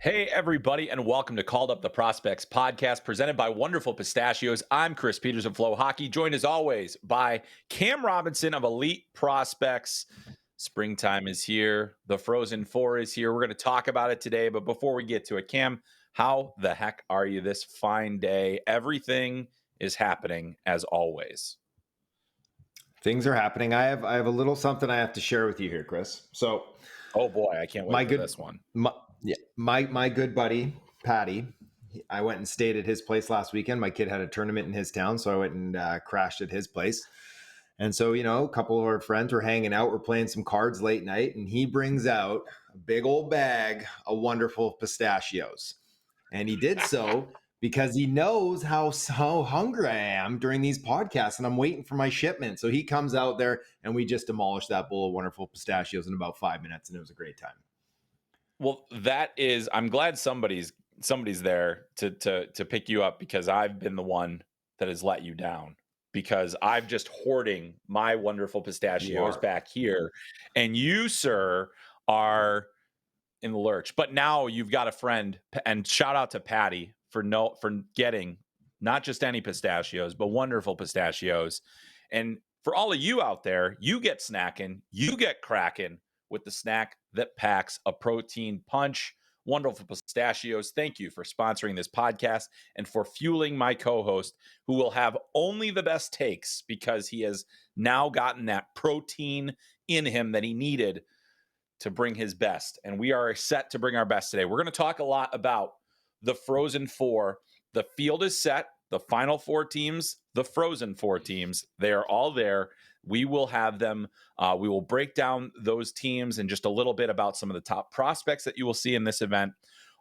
Hey, everybody, and welcome to Called Up the Prospects podcast presented by Wonderful Pistachios. I'm Chris Peters of FloHockey, joined as always by Cam Robinson of Elite Prospects. Springtime is here. The Frozen Four is here. We're going to talk about it today. But before we get to it, Cam, how the heck are you this fine day? Everything is happening as always. Things are happening. I have a little something I have to share with you here, Chris. So, oh boy, I can't wait for this one. My good buddy Patty, I went and stayed at his place last weekend. My kid had a tournament in his town, so I went and crashed at his place. And so, a couple of our friends were hanging out. We're playing some cards late night, and he brings out a big old bag of Wonderful Pistachios, and he did so because he knows how hungry I am during these podcasts, and I'm waiting for my shipment. So he comes out there, and we just demolished that bowl of Wonderful Pistachios in about 5 minutes, and it was a great time. Well, I'm glad somebody's there to pick you up, because I've been the one that has let you down, because I've just hoarding my Wonderful Pistachios back here, and you, sir, are in the lurch. But now you've got a friend, and shout out to Patty for getting not just any pistachios, but Wonderful Pistachios. And for all of you out there, you get snacking, you get cracking with the snack that packs a protein punch. Wonderful Pistachios, thank you for sponsoring this podcast and for fueling my co-host, who will have only the best takes because he has now gotten that protein in him that he needed to bring his best. And we are set to bring our best today. We're going to talk a lot about the Frozen Four. The field is set. The final four teams, the Frozen Four teams, they are all there. We will have them. We will break down those teams and just a little bit about some of the top prospects that you will see in this event.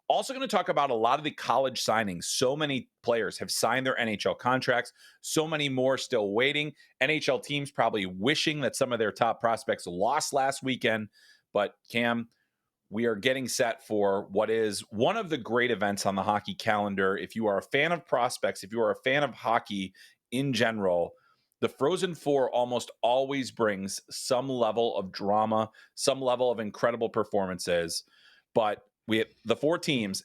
Also going to talk about a lot of the college signings. So many players have signed their NHL contracts. So many more still waiting. NHL teams probably wishing that some of their top prospects lost last weekend. But Cam, we are getting set for what is one of the great events on the hockey calendar. If you are a fan of prospects, if you are a fan of hockey in general, the Frozen Four almost always brings some level of drama, some level of incredible performances. But we have the four teams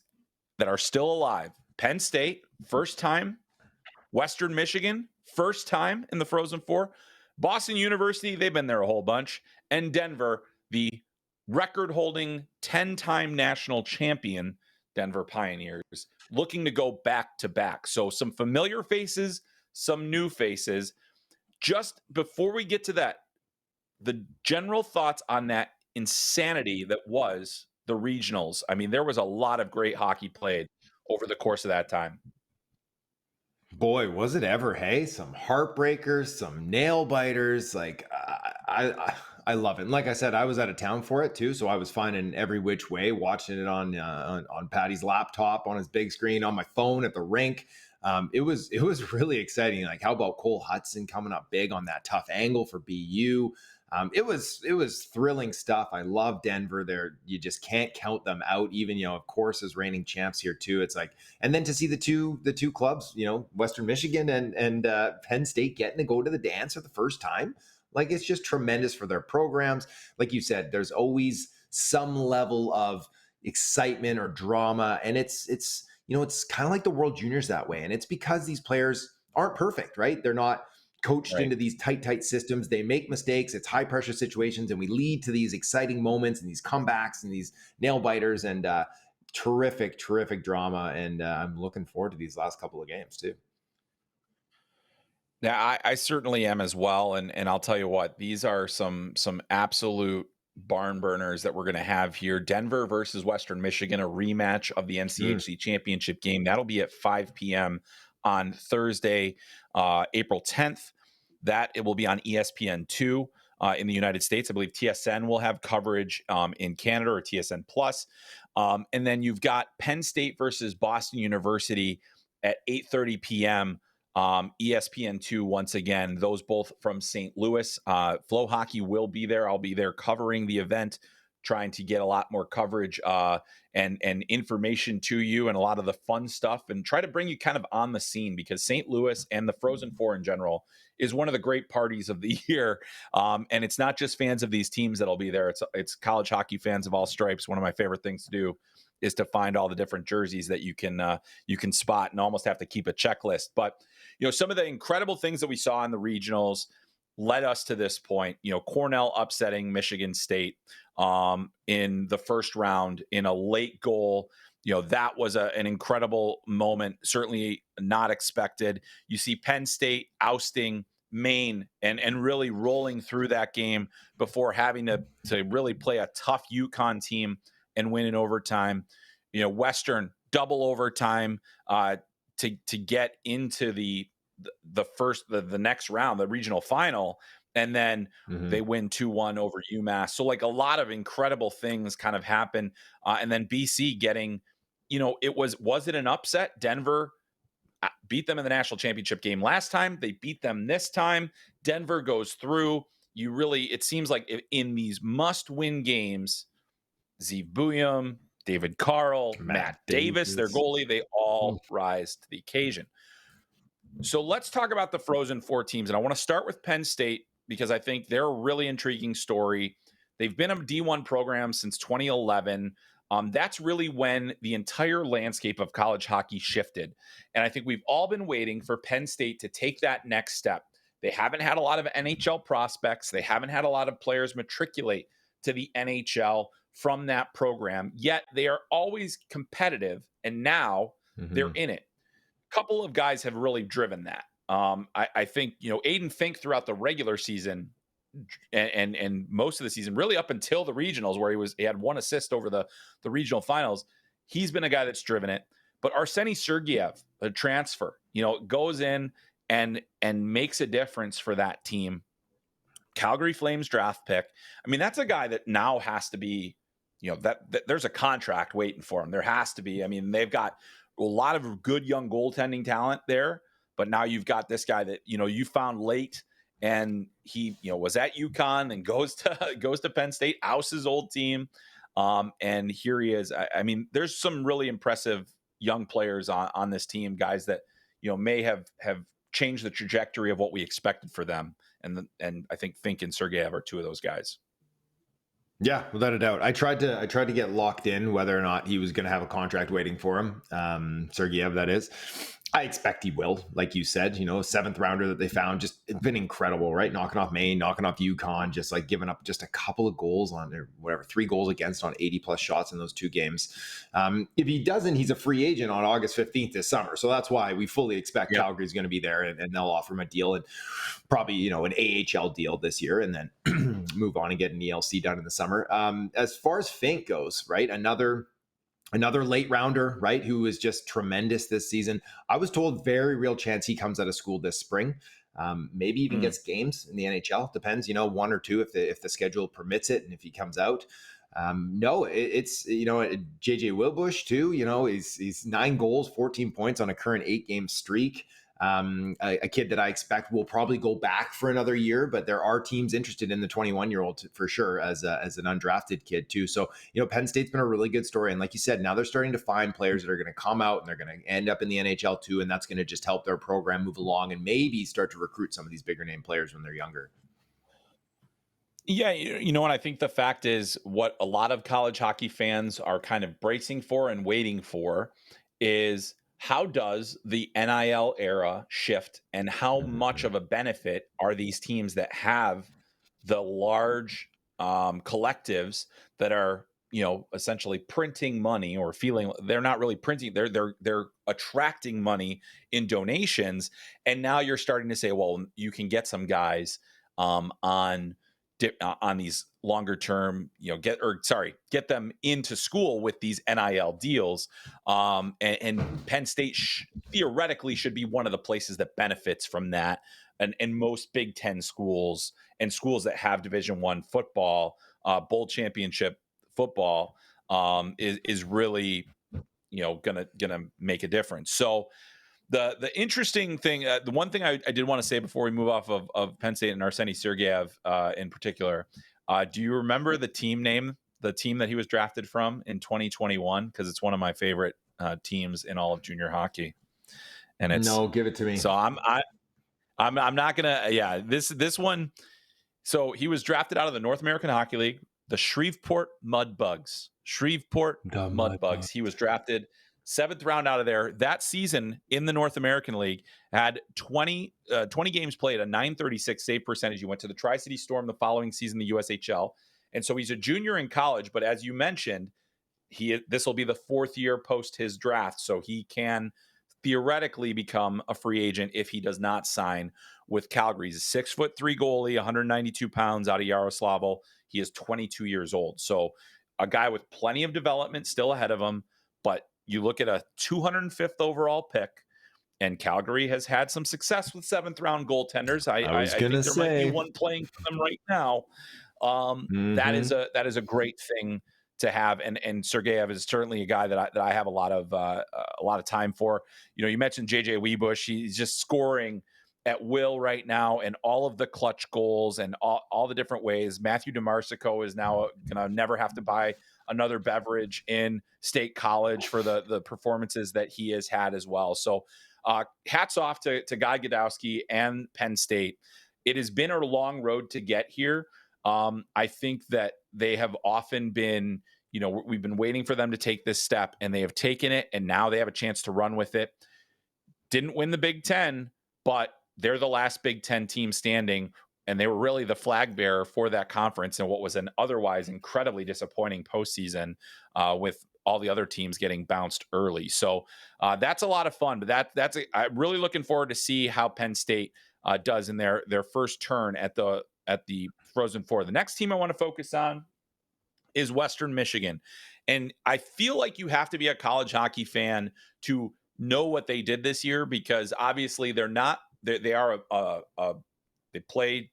that are still alive. Penn State, first time. Western Michigan, first time in the Frozen Four. Boston University, they've been there a whole bunch. And Denver, the record-holding 10-time national champion Denver Pioneers, looking to go back-to-back. So some familiar faces, some new faces. Just before we get to that, the general thoughts on that insanity that was the regionals. I mean, there was a lot of great hockey played over the course of that time. Boy, was it ever, hey? Some heartbreakers, some nail biters. Like, I love it. And like I said, I was out of town for it too, so I was finding every which way, watching it on Patty's laptop, on his big screen, on my phone at the rink. It was really exciting. Like, how about Cole Hudson coming up big on that tough angle for BU? It was thrilling stuff. I love Denver. There, you just can't count them out. Even, of course, as reigning champs here too. It's like, and then to see the two clubs, Western Michigan and Penn State getting to go to the dance for the first time. Like, it's just tremendous for their programs. Like you said, there's always some level of excitement or drama, and it's kind of like the World Juniors that way. And it's because these players aren't perfect, right? They're not coached into these tight systems. They make mistakes. It's high pressure situations, and we lead to these exciting moments and these comebacks and these nail biters and terrific drama. And I'm looking forward to these last couple of games too. Yeah, I certainly am as well. And I'll tell you what, these are some absolute barn burners that we're going to have here. Denver versus Western Michigan, a rematch of the NCHC championship game. That'll be at 5 p.m. on Thursday, April 10th. That it will be on ESPN2 in the United States. I believe TSN will have coverage in Canada, or TSN Plus. And then you've got Penn State versus Boston University at 8:30 p.m. ESPN2 once again. Those both from St. Louis. FloHockey will be there. I'll be there covering the event, trying to get a lot more coverage and information to you, and a lot of the fun stuff, and try to bring you kind of on the scene, because St. Louis and the Frozen Four in general is one of the great parties of the year. And it's not just fans of these teams that'll be there. It's college hockey fans of all stripes. One of my favorite things to do to find all the different jerseys that you can spot and almost have to keep a checklist. But some of the incredible things that we saw in the regionals led us to this point. Cornell upsetting Michigan State in the first round in a late goal. That was an incredible moment, certainly not expected. You see Penn State ousting Maine and really rolling through that game before having to really play a tough UConn team and win in overtime. Western double overtime to get into the next round, the regional final, and then they win 2-1 over UMass. So like a lot of incredible things kind of happen, and then BC getting, was it an upset? Denver beat them in the national championship game last time. They beat them this time. Denver goes through. It seems like in these must-win games, Zeev Buium, David Carle, Matt Davis, their goalie, they all rise to the occasion. So let's talk about the Frozen Four teams. And I want to start with Penn State because I think they're a really intriguing story. They've been a D1 program since 2011. That's really when the entire landscape of college hockey shifted. And I think we've all been waiting for Penn State to take that next step. They haven't had a lot of NHL prospects. They haven't had a lot of players matriculate to the NHL from that program, yet they are always competitive. And now they're in it. A couple of guys have really driven that. I think, Aiden Fink throughout the regular season and most of the season, really up until the regionals where he had 1 assist over the regional finals. He's been a guy that's driven it. But Arseny Sergeyev, the transfer, goes in and makes a difference for that team. Calgary Flames draft pick. I mean, that's a guy that now has to be, that there's a contract waiting for him. There has to be. I mean, they've got a lot of good young goaltending talent there, but now you've got this guy that, you found late. And he, was at UConn and goes to Penn State, ousts his old team. And here he is. I mean, there's some really impressive young players on this team, guys that, may have changed the trajectory of what we expected for them. And I think Fink and Sergeyev are two of those guys. Yeah, without a doubt. I tried to get locked in whether or not he was going to have a contract waiting for him. Sergeyev, that is. I expect he will, like you said, a 7th rounder that they found, just it's been incredible, right? Knocking off Maine, knocking off UConn, just like giving up just a couple of goals on there, 3 goals against on 80 plus shots in those 2 games. If he doesn't, he's a free agent on August 15th this summer. So that's why we fully expect Calgary's going to be there and they'll offer him a deal and probably, an AHL deal this year and then move on and get an ELC done in the summer. As far as Fink goes, right? Another late rounder, right, who is just tremendous this season. I was told very real chance he comes out of school this spring. Maybe even gets games in the NHL. Depends, 1 or 2 if the schedule permits it and if he comes out. It's JJ Wilbush too. He's 9 goals, 14 points on a current 8-game streak. A kid that I expect will probably go back for another year, but there are teams interested in the 21-year-old for sure as an undrafted kid too. So, Penn State's been a really good story. And like you said, now they're starting to find players that are going to come out and they're going to end up in the NHL too. And that's going to just help their program move along and maybe start to recruit some of these bigger name players when they're younger. Yeah, and I think the fact is what a lot of college hockey fans are kind of bracing for and waiting for is how does the NIL era shift and how much of a benefit are these teams that have the large collectives that are, essentially printing money or feeling they're not really printing, they're attracting money in donations. And now you're starting to say, well, you can get some guys on these longer term, get them into school with these NIL deals. And Penn State theoretically should be one of the places that benefits from that. And most Big Ten schools and schools that have Division I football, bowl championship football is really, gonna make a difference. So the interesting thing, the one thing I did want to say before we move off of Penn State and Arseny Sergeyev in particular, do you remember the team that he was drafted from in 2021? Because it's one of my favorite teams in all of junior hockey. And it's no, give it to me. So I'm not gonna. Yeah, this one. So he was drafted out of the North American Hockey League, the Shreveport Mudbugs. Shreveport The Mudbugs. He was drafted 7th round out of there. That season in the North American League had 20 games played, a .936 save percentage. He went to the Tri-City Storm the following season, the USHL. And so he's a junior in college, but as you mentioned, this will be the 4th year post his draft, so he can theoretically become a free agent if he does not sign with Calgary. He's a 6'3" goalie, 192 pounds, out of Yaroslavl. He is 22 years old, so a guy with plenty of development still ahead of him. But you look at a 205th overall pick, and Calgary has had some success with 7th round goaltenders. I think there might be one playing for them right now. That is a great thing to have, and Sergeyev is certainly a guy that I have a lot of time for. You know, you mentioned JJ Webush; he's just scoring at will right now, and all of the clutch goals and all the different ways. Matthew DeMarsico is now gonna never have to buy another beverage in State College for the performances that he has had as well. So, hats off to Guy Gadowski and Penn State. It has been a long road to get here. I think that they have often been, we've been waiting for them to take this step, and they have taken it, and now they have a chance to run with it. Didn't win the Big Ten, but they're the last Big Ten team standing, and they were really the flag bearer for that conference in what was an otherwise incredibly disappointing postseason with all the other teams getting bounced early. So that's a lot of fun, but I'm really looking forward to see how Penn State does in their first turn at the Frozen Four. The next team I want to focus on is Western Michigan. And I feel like you have to be a college hockey fan to know what they did this year, because obviously they play,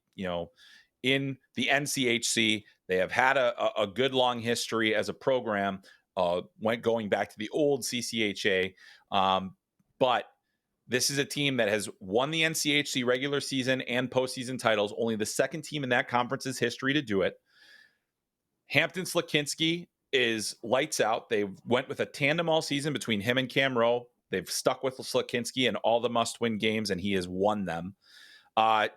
in the NCHC. They have had a good long history as a program, going back to the old CCHA. But this is a team that has won the NCHC regular season and postseason titles, only the second team in that conference's history to do it. Hampton Slakinski is lights out. They went with a tandem all season between him and Cam Rowe. They've stuck with Slakinski in all the must-win games, and he has won them.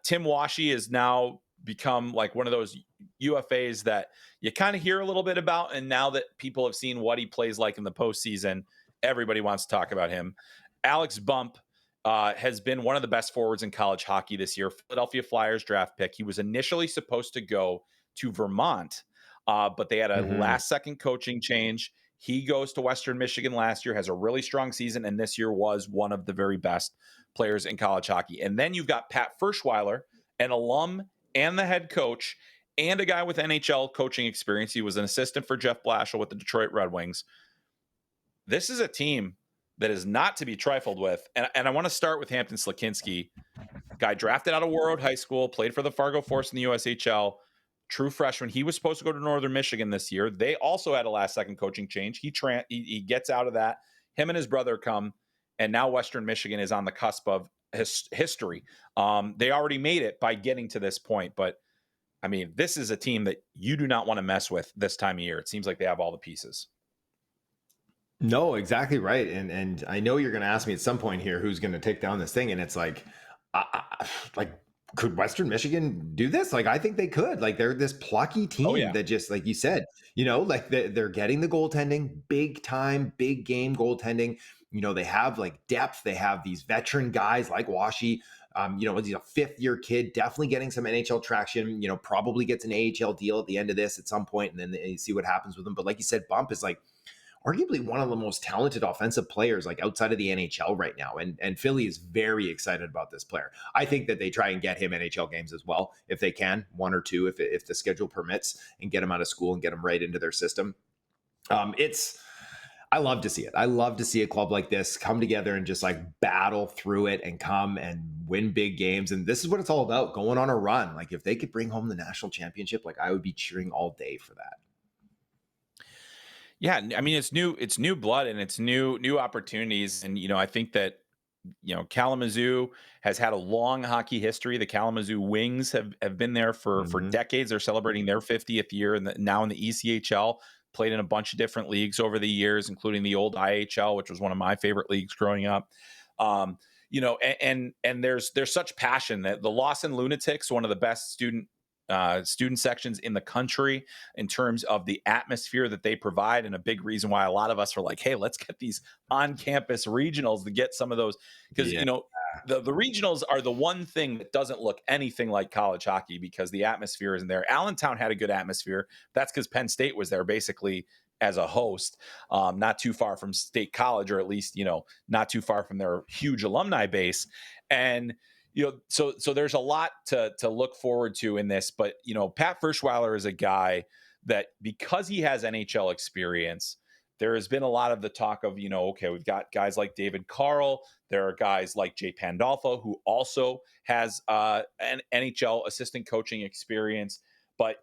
Tim Washi has now become like one of those UFAs that you kind of hear a little bit about, and now that people have seen what he plays like in the postseason, everybody wants to talk about him. Alex Bump has been one of the best forwards in college hockey this year. Philadelphia Flyers draft pick. He was initially supposed to go to Vermont, but they had a last-second coaching change. He goes to Western Michigan last year, has a really strong season, and this year was one of the very best players in college hockey. And then you've got Pat Ferschweiler, an alum and the head coach, and a guy with NHL coaching experience. He was an assistant for Jeff Blashill with the Detroit Red Wings. This is a team that is not to be trifled with. And I want to start with Hampton Slakinski. Guy drafted out of Warroad High School, played for the Fargo Force in the USHL. True freshman. He was supposed to go to Northern Michigan this year. They also had a last-second coaching change. He gets out of that. Him and his brother come, and now Western Michigan is on the cusp of history. They already made it by getting to this point, but I mean, this is a team that you do not want to mess with this time of year. It seems like they have all the pieces. No, exactly right. And I know you're going to ask me at some point here who's going to take down this thing, and it's like, could Western Michigan do this? Like, I think they could. Like, they're this plucky team that just, like you said, like they're getting the goaltending, big time, big game goaltending. They have like depth. They have these veteran guys like Washi. He's a 5th-year kid, definitely getting some NHL traction. Probably gets an AHL deal at the end of this at some point, and then you see what happens with him. But like you said, Bump is like arguably one of the most talented offensive players like outside of the NHL right now. And Philly is very excited about this player. I think that they try and get him NHL games as well, if they can, 1 or 2, if the schedule permits, and get him out of school and get him right into their system. I love to see it. I love to see a club like this come together and just like battle through it and come and win big games. And this is what it's all about, going on a run. Like, if they could bring home the national championship, like, I would be cheering all day for that. Yeah, I mean, it's new blood, and it's new opportunities. And, I think that, Kalamazoo has had a long hockey history. The Kalamazoo Wings have been there for decades. They're celebrating their 50th year, and now in the ECHL, played in a bunch of different leagues over the years, including the old IHL, which was one of my favorite leagues growing up. And there's such passion that the Lawson Lunatics, one of the best student student sections in the country in terms of the atmosphere that they provide. And a big reason why a lot of us are like, hey, let's get these on-campus regionals to get some of those. Because, Yeah. the regionals are the one thing that doesn't look anything like college hockey because the atmosphere isn't there. Allentown had a good atmosphere. That's because Penn State was there basically as a host, not too far from State College, or at least, not too far from their huge alumni base. And, so there's a lot to look forward to in this, but, Pat Ferschweiler is a guy that, because he has NHL experience, there has been a lot of the talk of, okay, we've got guys like David Carle. There are guys like Jay Pandolfo, who also has an NHL assistant coaching experience. But,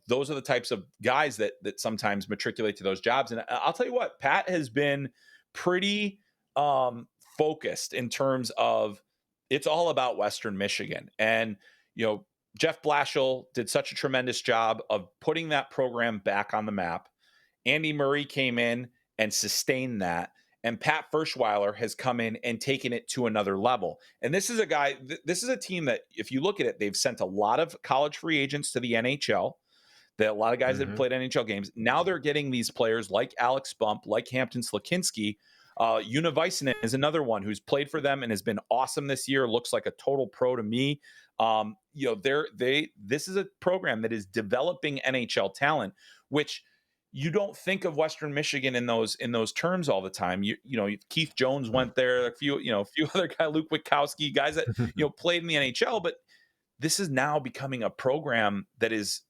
those are the types of guys that sometimes matriculate to those jobs. And I'll tell you what, Pat has been pretty focused in terms of, it's all about Western Michigan. And, Jeff Blashill did such a tremendous job of putting that program back on the map. Andy Murray came in and sustained that. And Pat Ferschweiler has come in and taken it to another level. And this is a guy, this is a team that, if you look at it, they've sent a lot of college free agents to the NHL. A lot of guys that played NHL games. Now they're getting these players like Alex Bump, like Hampton Slakinski. Univaisinen is another one who's played for them and has been awesome this year. Looks like a total pro to me. This is a program that is developing NHL talent, which you don't think of Western Michigan in those terms all the time. Keith Jones went there, a few other guys, Luke Witkowski, guys that played in the NHL, but this is now becoming a program that is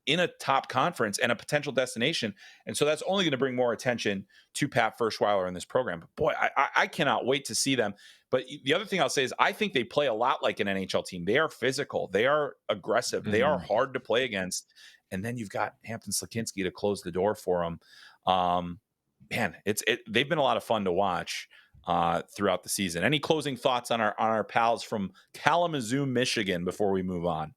in a top conference and a potential destination. And so that's only going to bring more attention to Pat Ferschweiler in this program. But boy, I cannot wait to see them. But the other thing I'll say is I think they play a lot like an NHL team. They are physical. They are aggressive. They are hard to play against. And then you've got Hampton Slakinski to close the door for them. Man, they've been a lot of fun to watch throughout the season. Any closing thoughts on our pals from Kalamazoo, Michigan, before we move on?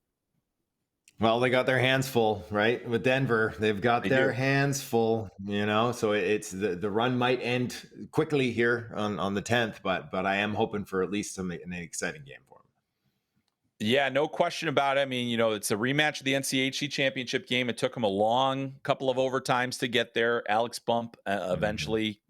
Well, they got their hands full, right? With Denver, they've got their hands full, so it's the run might end quickly here on the 10th, but I am hoping for at least an exciting game for them. Yeah, no question about it. I mean, it's a rematch of the NCAA championship game. It took them a long couple of overtimes to get there. Alex Bump eventually,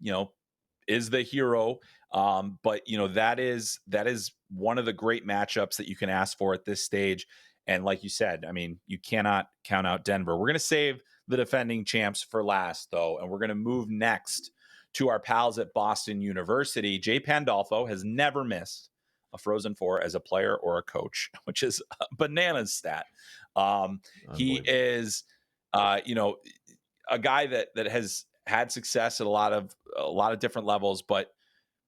is the hero. But that is one of the great matchups that you can ask for at this stage. And like you said, I mean, you cannot count out Denver. We're going to save the defending champs for last, though, and we're going to move next to our pals at Boston University. Jay Pandolfo has never missed a Frozen Four as a player or a coach, which is a bananas stat. He is, a guy that has had success at a lot of different levels. But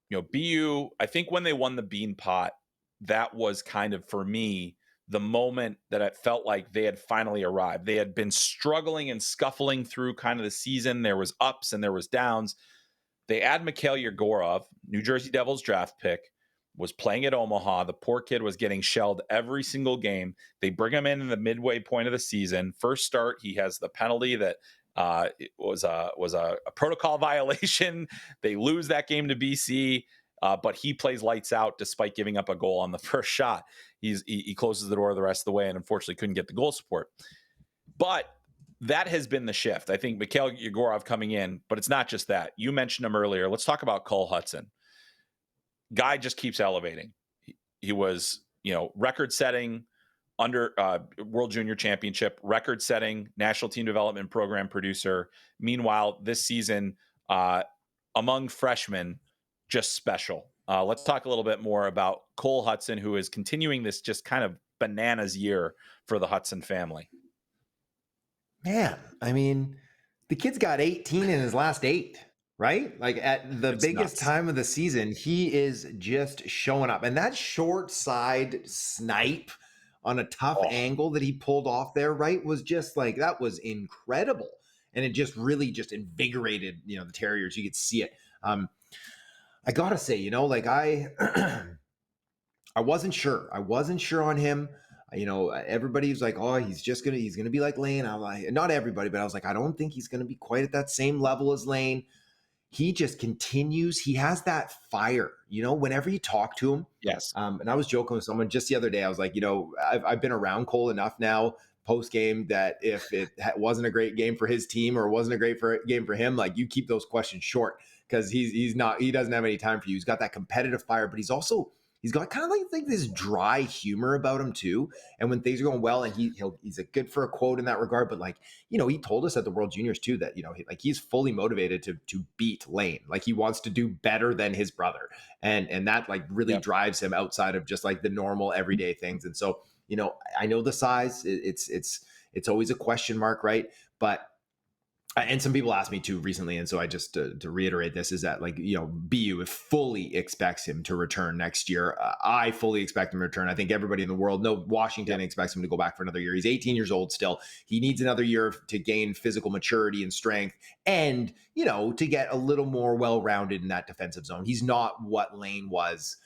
BU, I think when they won the Bean Pot, that was kind of, for me, the moment that it felt like they had finally arrived. They had been struggling and scuffling through kind of the season. There was ups and there was downs. They add Mikhail Yegorov, New Jersey Devils draft pick, was playing at Omaha. The poor kid was getting shelled every single game. They bring him in the midway point of the season. First start, he has the penalty that it was a protocol violation. They lose that game to BC. But he plays lights out despite giving up a goal on the first shot. He closes the door the rest of the way and unfortunately couldn't get the goal support. But that has been the shift. I think Mikhail Yegorov coming in, but it's not just that. You mentioned him earlier. Let's talk about Cole Hudson. Guy just keeps elevating. He was, record-setting under World Junior Championship, record-setting National Team Development Program producer. Meanwhile, this season, among freshmen, just special. Let's talk a little bit more about Cole Hudson, who is continuing this just kind of bananas year for the Hudson family. Man, I mean, the kid's got 18 in his last 8, right? Like at the biggest time of the season, he is just showing up. And that short side snipe on a tough angle that he pulled off there, right, was just like, that was incredible. And it just really just invigorated, the Terriers. You could see it. I gotta say, I wasn't sure. I wasn't sure on him. Everybody was like, oh, he's gonna be like Lane. I'm like, not everybody, but I was like, I don't think he's gonna be quite at that same level as Lane. He just continues. He has that fire, whenever you talk to him. Yes. And I was joking with someone just the other day. I was like, I've been around Cole enough now post game that if it wasn't a great game for his team or wasn't a great game for him, like you keep those questions short because he doesn't have any time for you. He's got that competitive fire, but he's got kind of like this dry humor about him too. And when things are going well, and he's a good for a quote in that regard. But like, he told us at the World Juniors too that he's fully motivated to beat Lane. Like he wants to do better than his brother, and that like really drives him outside of just like the normal everyday things. And so I know the size. It's always a question mark, right? But. And some people asked me too recently, and so I just to reiterate this is that like BU fully expects him to return next year. I fully expect him to return. I think everybody in the world, no, Washington expects him to go back for another year. He's 18 years old still. He needs another year to gain physical maturity and strength, and to get a little more well-rounded in that defensive zone. He's not what Lane was.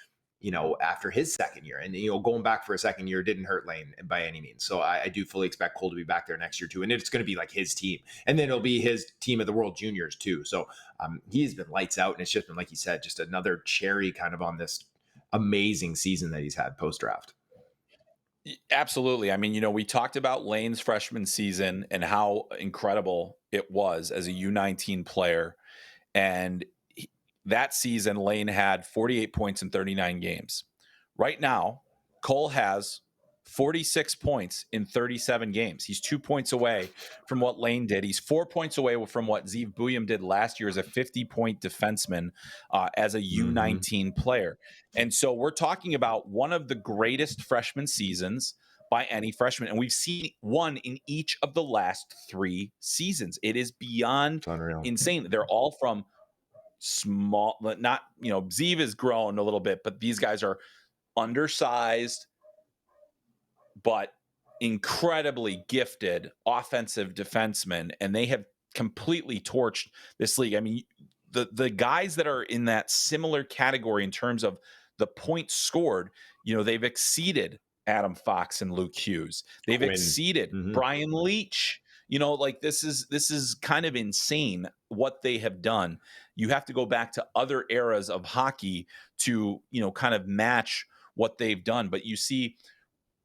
After his second year, and going back for a second year didn't hurt Lane by any means. So I do fully expect Cole to be back there next year too, and it's going to be like his team, and then it'll be his team at the World Juniors too. So he's been lights out, and it's just been, like you said, just another cherry kind of on this amazing season that he's had post draft. Absolutely. I mean, we talked about Lane's freshman season and how incredible it was as a U19 player, and that season, Lane had 48 points in 39 games. Right now, Cole has 46 points in 37 games. He's 2 points away from what Lane did. He's 4 points away from what Zeev Buium did last year as a 50-point defenseman as a U19 player. And so we're talking about one of the greatest freshman seasons by any freshman. And we've seen one in each of the last 3 seasons. It is beyond insane. They're all from small, not, Zeev has grown a little bit, but these guys are undersized, but incredibly gifted offensive defensemen, and they have completely torched this league. I mean, the guys that are in that similar category in terms of the points scored, they've exceeded Adam Fox and Luke Hughes. They've exceeded Brian Leach. This is kind of insane what they have done. You have to go back to other eras of hockey to, kind of match what they've done. But you see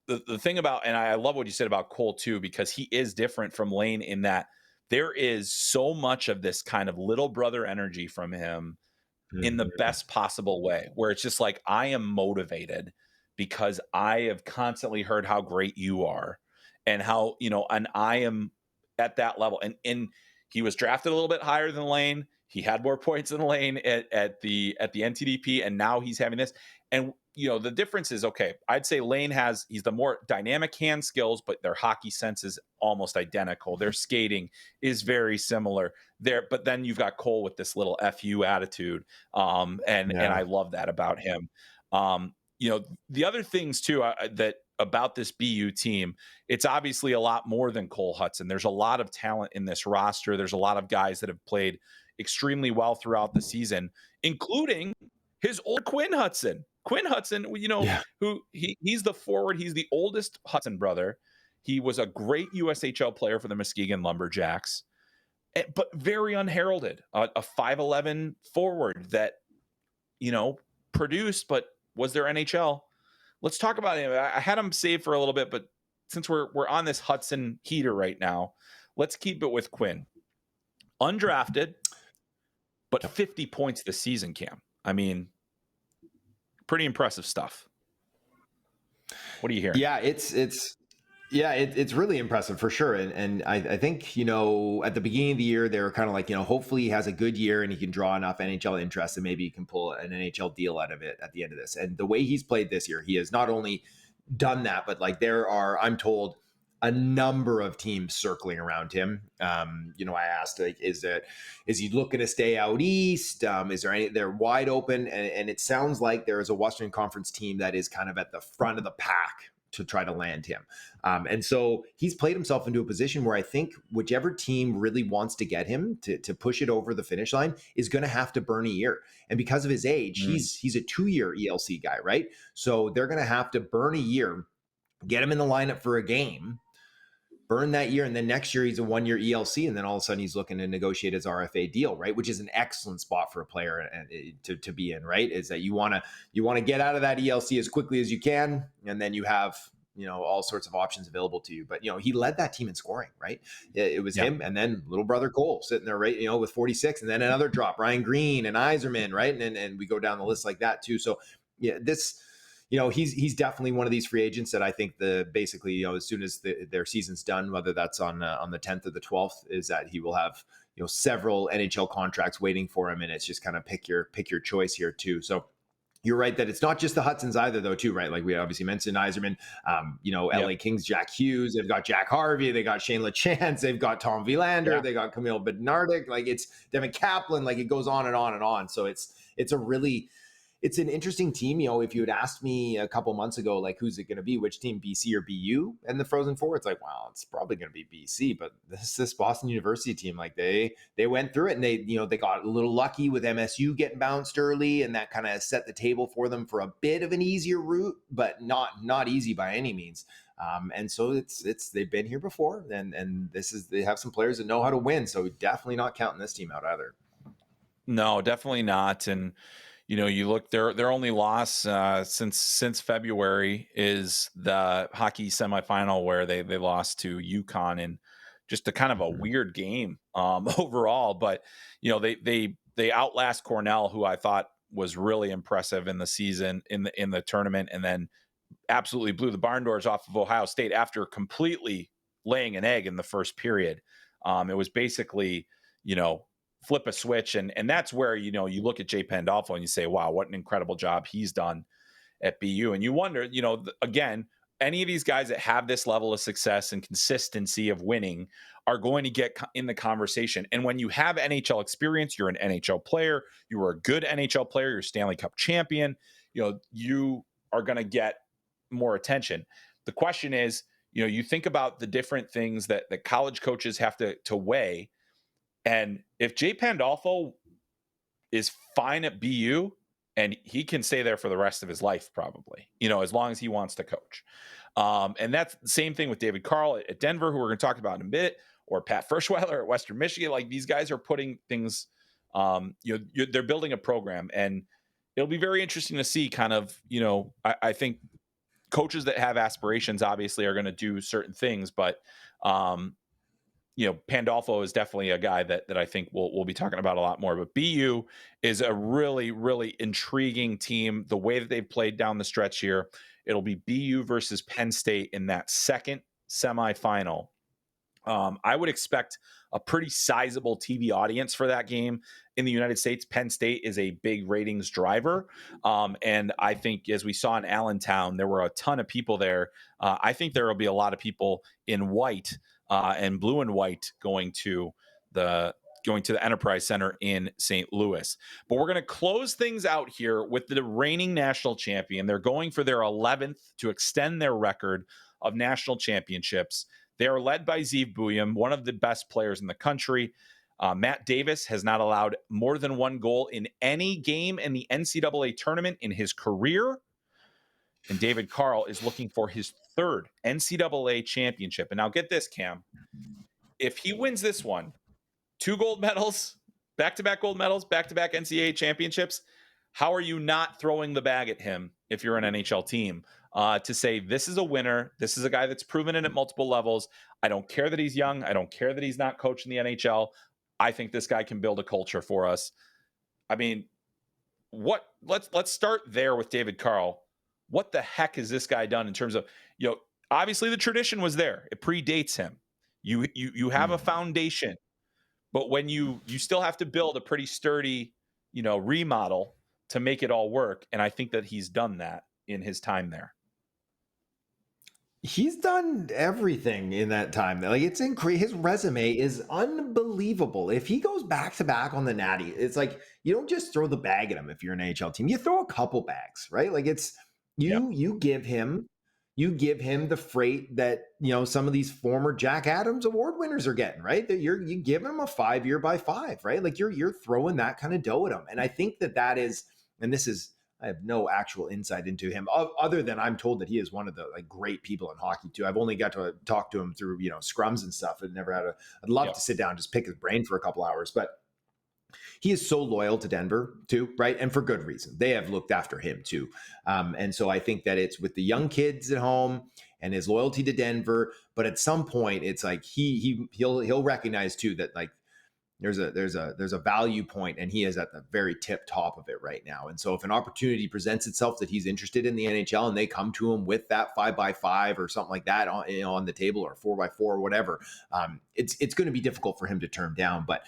the thing about, and I love what you said about Cole too, because he is different from Lane in that there is so much of this kind of little brother energy from him in the best possible way, where it's just like, I am motivated because I have constantly heard how great you are and how, and I am at that level. And he was drafted a little bit higher than Lane. He had more points than Lane at the NTDP, and now he's having this. And the difference is, okay, I'd say Lane he's the more dynamic hand skills, but their hockey sense is almost identical. Their skating is very similar there. But then you've got Cole with this little FU attitude, and I love that about him. The other things too that about this BU team, it's obviously a lot more than Cole Hudson. There's a lot of talent in this roster. There's a lot of guys that have played extremely well throughout the season, including his old Quinn Hudson. Quinn Hudson, who he's the forward. He's the oldest Hudson brother. He was a great USHL player for the Muskegon Lumberjacks, but very unheralded. A 5'11" forward that, produced, but was their NHL. Let's talk about him. I had him saved for a little bit, but since we're on this Hudson heater right now, let's keep it with Quinn. Undrafted, but 50 points this season, Cam. I mean, pretty impressive stuff. What are you hearing? Yeah, it's really impressive for sure. And I think, at the beginning of the year, they were kind of like, hopefully he has a good year and he can draw enough NHL interest and maybe he can pull an NHL deal out of it at the end of this. And the way he's played this year, he has not only done that, but like there are, I'm told, a number of teams circling around him. I asked, like, is he looking to stay out east? Is there any, they're wide open. And it sounds like there is a Western Conference team that is kind of at the front of the pack to try to land him. And so he's played himself into a position where I think whichever team really wants to get him to push it over the finish line is going to have to burn a year. And because of his age, he's a 2-year ELC guy, right? So they're going to have to burn a year, get him in the lineup for a game, burn that year, and then next year he's a 1-year ELC, and then all of a sudden he's looking to negotiate his RFA deal, right? Which is an excellent spot for a player to be in, right? Is that you want to get out of that ELC as quickly as you can, and then you have all sorts of options available to you. But, he led that team in scoring, right? It was Yeah. him and then little brother Cole sitting there, right, with 46, and then another drop, Ryan Green and Yzerman, right? And we go down the list like that too. So yeah, he's definitely one of these free agents that I think basically, as soon as their season's done, whether that's on the 10th or the 12th, is that he will have, several NHL contracts waiting for him. And it's just kind of pick your choice here too. So you're right that it's not just the Hudsons either, though, too, right? Like we obviously mentioned Yzerman, LA Kings, Jack Hughes, they've got Jack Harvey, they got Shane LeChance, they've got Tom Wielander, they got Camille Bednardik, like it's Devin Kaplan, like it goes on and on and on. So it's an interesting team. If you had asked me a couple months ago, like, who's it going to be, which team, BC or BU and the Frozen Four, it's like, well, it's probably going to be BC, but this Boston University team, like they went through it, and they got a little lucky with MSU getting bounced early, and that kind of set the table for them for a bit of an easier route, but not easy by any means. And so they've been here before, and they have some players that know how to win. So definitely not counting this team out either. No, definitely not. And you look, their only loss since February is the hockey semifinal where they lost to UConn in just a kind of a weird game overall. But they outlast Cornell, who I thought was really impressive in the season in the tournament, and then absolutely blew the barn doors off of Ohio State after completely laying an egg in the first period. It was basically flip a switch. And that's where, you look at Jay Pandolfo and you say, wow, what an incredible job he's done at BU. And you wonder, again, any of these guys that have this level of success and consistency of winning are going to get in the conversation. And when you have NHL experience, you're an NHL player, you were a good NHL player, you're a Stanley Cup champion, you are going to get more attention. The question is, you think about the different things that college coaches have to weigh. And if Jay Pandolfo is fine at BU, and he can stay there for the rest of his life, probably, as long as he wants to coach. And that's the same thing with David Carle at Denver, who we're going to talk about in a bit, or Pat Ferschweiler at Western Michigan. Like, these guys are putting things, they're building a program, and it'll be very interesting to see kind of, I think coaches that have aspirations obviously are going to do certain things, but Pandolfo is definitely a guy that I think we'll be talking about a lot more. But BU is a really, really intriguing team. The way that they've played down the stretch here, it'll be BU versus Penn State in that second semifinal. I would expect a pretty sizable TV audience for that game in the United States. Penn State is a big ratings driver. And I think, as we saw in Allentown, there were a ton of people there. I think there will be a lot of people in white and blue and white going to the Enterprise Center in St. Louis. But we're going to close things out here with the reigning national champion. They're going for their 11th to extend their record of national championships. They are led by Zeev Buium, one of the best players in the country. Matt Davis has not allowed more than one goal in any game in the NCAA tournament in his career. And David Carle is looking for his third NCAA championship. And now get this, Cam. If he wins this one, 2 gold medals, back-to-back gold medals, back-to-back NCAA championships, how are you not throwing the bag at him if you're an NHL team to say, this is a winner, this is a guy that's proven it at multiple levels. I don't care that he's young. I don't care that he's not coaching the NHL. I think this guy can build a culture for us. I mean, let's start there with David Carle. What the heck has this guy done in terms of, obviously the tradition was there. It predates him. You have a foundation, but when you still have to build a pretty sturdy, remodel to make it all work. And I think that he's done that in his time there. He's done everything in that time. Like, it's his resume is unbelievable. If he goes back to back on the Natty, it's like, you don't just throw the bag at him. If you're an AHL team, you throw a couple bags, right? Like, it's you give him the freight that, some of these former Jack Adams award winners are getting, right? That you give him a 5-year by 5, right? Like, you're throwing that kind of dough at him. And I think that is, and this is, I have no actual insight into him other than I'm told that he is one of the great people in hockey too. I've only got to talk to him through, scrums and stuff. I'd never I'd love to sit down and just pick his brain for a couple hours, but He is so loyal to Denver too, right? And for good reason. They have looked after him too. And so I think that it's with the young kids at home and his loyalty to Denver. But at some point, it's like he'll recognize too that like there's a value point, and he is at the very tip top of it right now. And so if an opportunity presents itself that he's interested in the NHL, and they come to him with that 5x5 or something like that on the table, or 4x4 or whatever, it's going to be difficult for him to turn down. But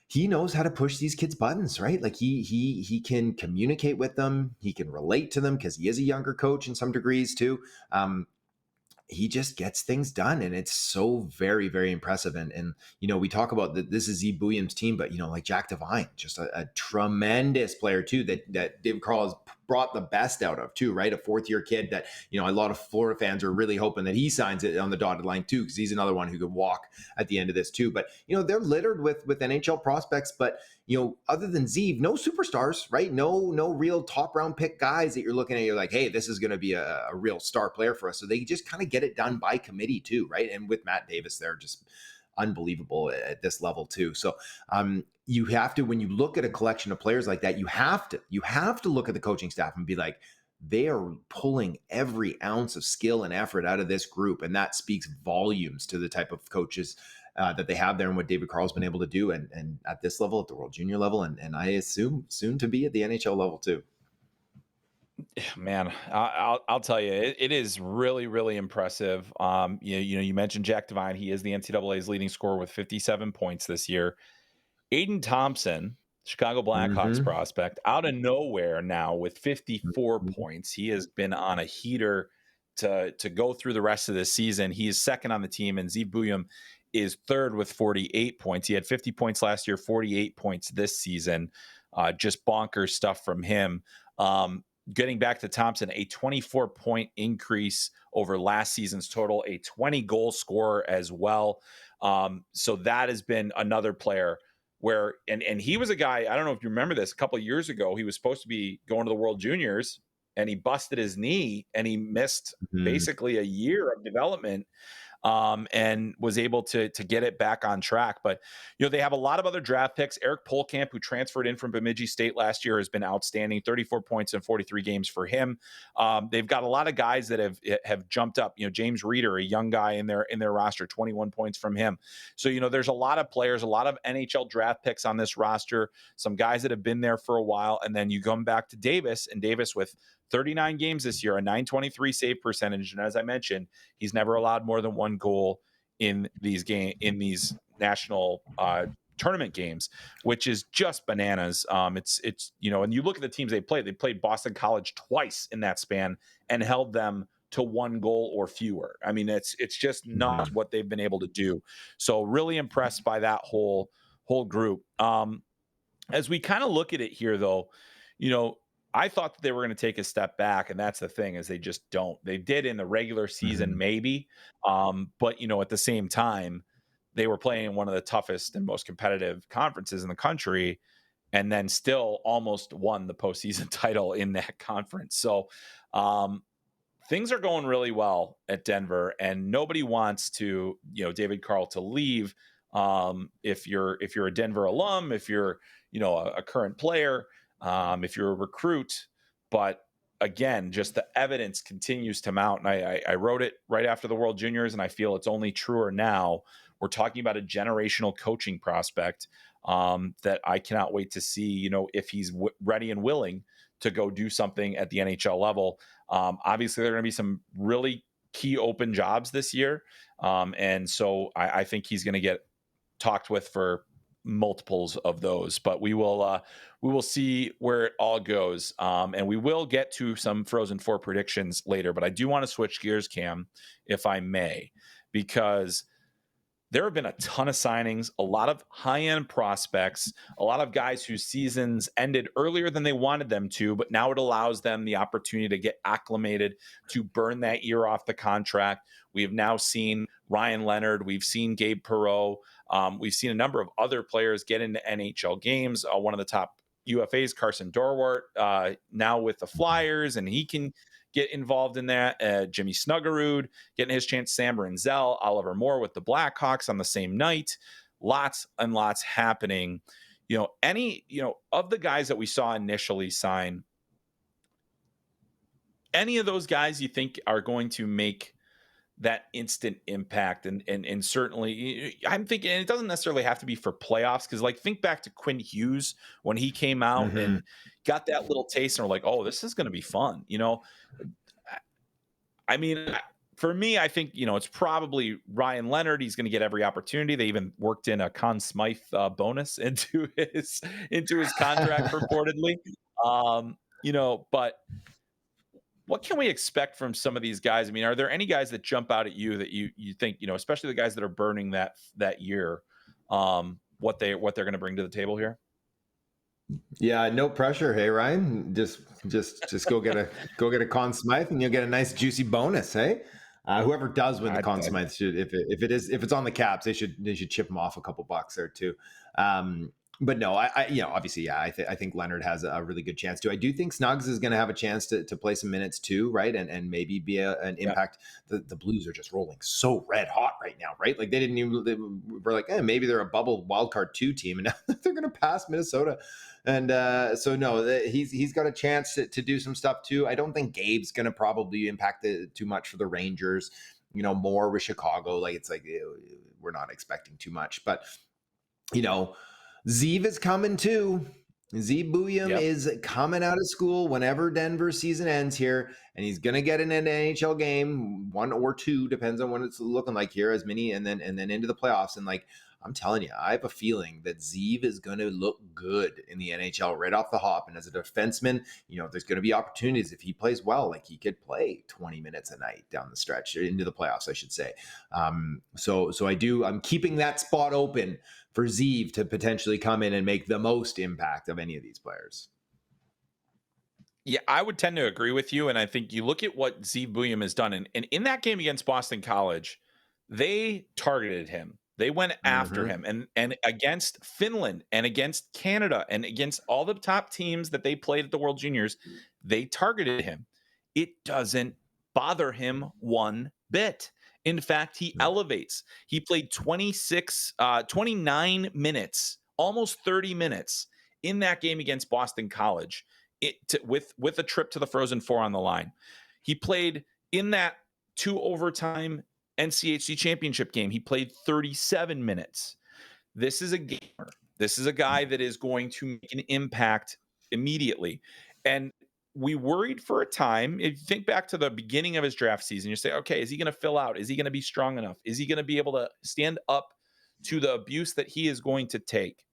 he knows how to push these kids' buttons, right? Like he can communicate with them, he can relate to them because he is a younger coach in some degrees too. He just gets things done, and it's so very, very impressive. And we talk about that this is Zeb Buium's team, but like Jack Devine, just a tremendous player too, that David Carle has brought the best out of too, right? A fourth-year kid that a lot of Florida fans are really hoping that he signs it on the dotted line too, because he's another one who could walk at the end of this too. But they're littered with NHL prospects, but other than Zeb, no superstars, right? No real top round pick guys that you're looking at. You're like, hey, this is going to be a real star player for us. So they just kind of get it done by committee too, right? And with Matt Davis, they're just unbelievable at this level too. So you have to, when you look at a collection of players like that, you have to look at the coaching staff and be like, they are pulling every ounce of skill and effort out of this group, and that speaks volumes to the type of coaches that they have there and what David Carle's been able to do, and at this level, at the World Junior level, and I assume soon to be at the NHL level too. Man, I'll tell you, it is really, really impressive. You mentioned Jack Devine. He is the NCAA's leading scorer with 57 points this year. Aiden Thompson, Chicago Blackhawks prospect, out of nowhere now with 54 points. He has been on a heater to go through the rest of the season. He is second on the team, and Zeb Buium is third with 48 points. He had 50 points last year, 48 points this season. Just bonkers stuff from him. Getting back to Thompson, a 24-point increase over last season's total, a 20-goal scorer as well. So that has been another player where, and he was a guy, I don't know if you remember this, a couple of years ago, he was supposed to be going to the World Juniors, and he busted his knee, and he missed basically a year of development. And was able to get it back on track. But, they have a lot of other draft picks. Eric Polkamp, who transferred in from Bemidji State last year, has been outstanding, 34 points in 43 games for him. They've got a lot of guys that have jumped up. James Reeder, a young guy in their roster, 21 points from him. So, there's a lot of players, a lot of NHL draft picks on this roster, some guys that have been there for a while. And then you come back to Davis, and Davis with 39 games this year, a .923 save percentage. And as I mentioned, he's never allowed more than one goal in these national tournament games, which is just bananas. It's and you look at the teams they played Boston College twice in that span and held them to one goal or fewer. I mean, it's just not what they've been able to do. So really impressed by that whole group. As we kind of look at it here, though, I thought that they were going to take a step back, and that's the thing, is they just don't. They did in the regular season, maybe, but at the same time, they were playing in one of the toughest and most competitive conferences in the country, and then still almost won the postseason title in that conference. So things are going really well at Denver, and nobody wants to, David Carle to leave. If you're a Denver alum, if you're, a current player, if you're a recruit, but again, just the evidence continues to mount. And I wrote it right after the World Juniors, and I feel it's only truer now. We're talking about a generational coaching prospect that I cannot wait to see, if he's ready and willing to go do something at the NHL level. Obviously, there are going to be some really key open jobs this year. And so I think he's going to get talked with for multiples of those, but we will see where it all goes. And we will get to some Frozen Four predictions later, but I do want to switch gears, Cam, if I may, because there have been a ton of signings, a lot of high-end prospects, a lot of guys whose seasons ended earlier than they wanted them to, but now it allows them the opportunity to get acclimated, to burn that year off the contract. We have now seen Ryan Leonard. We've seen Gabe Perreault. We've seen a number of other players get into NHL games. One of the top UFAs, Carson Dorwart, now with the Flyers, and he can get involved in that. Jimmy Snuggerud getting his chance. Sam Renzel, Oliver Moore with the Blackhawks on the same night. Lots and lots happening. of the guys that we saw initially sign, any of those guys you think are going to make that instant impact? And certainly I'm thinking it doesn't necessarily have to be for playoffs, because like think back to Quinn Hughes when he came out and got that little taste and we're like, oh, this is going to be fun. I mean, for me, I think, it's probably Ryan Leonard. He's going to get every opportunity. They even worked in a Conn Smythe bonus into his contract purportedly. But what can we expect from some of these guys? I mean, are there any guys that jump out at you that you think, especially the guys that are burning that year, what they're going to bring to the table here? Yeah, no pressure. Hey, Ryan, just go get a Conn Smythe and you'll get a nice juicy bonus. Hey, whoever does win the Conn Smythe should, if it's on the Caps, they should chip them off a couple bucks there too. But no, obviously, yeah, I think Leonard has a really good chance too. I do think Snugs is going to have a chance to play some minutes too, right? And maybe be an impact. The Blues are just rolling so red hot right now, right? Like they were like, maybe they're a bubble wildcard 2 team, and now they're going to pass Minnesota. And so no, he's got a chance to do some stuff too. I don't think Gabe's going to probably impact too much for the Rangers. More with Chicago. Like it's like we're not expecting too much, but Zeev is coming too. Zeev Buium is coming out of school whenever Denver season ends here, and he's gonna get in an NHL game, 1 or 2, depends on what it's looking like here, as many, and then into the playoffs. And like I'm telling you, I have a feeling that Zeev is going to look good in the NHL right off the hop. And as a defenseman, there's going to be opportunities if he plays well. Like he could play 20 minutes a night down the stretch into the playoffs, I should say. So I'm keeping that spot open for Zeev to potentially come in and make the most impact of any of these players. Yeah, I would tend to agree with you. And I think you look at what Zeev Buium has done. And in that game against Boston College, they targeted him. They went after him, and against Finland and against Canada and against all the top teams that they played at the World Juniors, they targeted him. It doesn't bother him one bit. In fact, he elevates. He played 29 minutes, almost 30 minutes in that game against Boston College, with a trip to the Frozen Four on the line. He played in that 2 overtime NCHC championship game. He played 37 minutes. This is a gamer. This is a guy that is going to make an impact immediately. And we worried for a time. If you think back to the beginning of his draft season, you say, okay, is he going to fill out? Is he going to be strong enough? Is he going to be able to stand up to the abuse that he is going to take?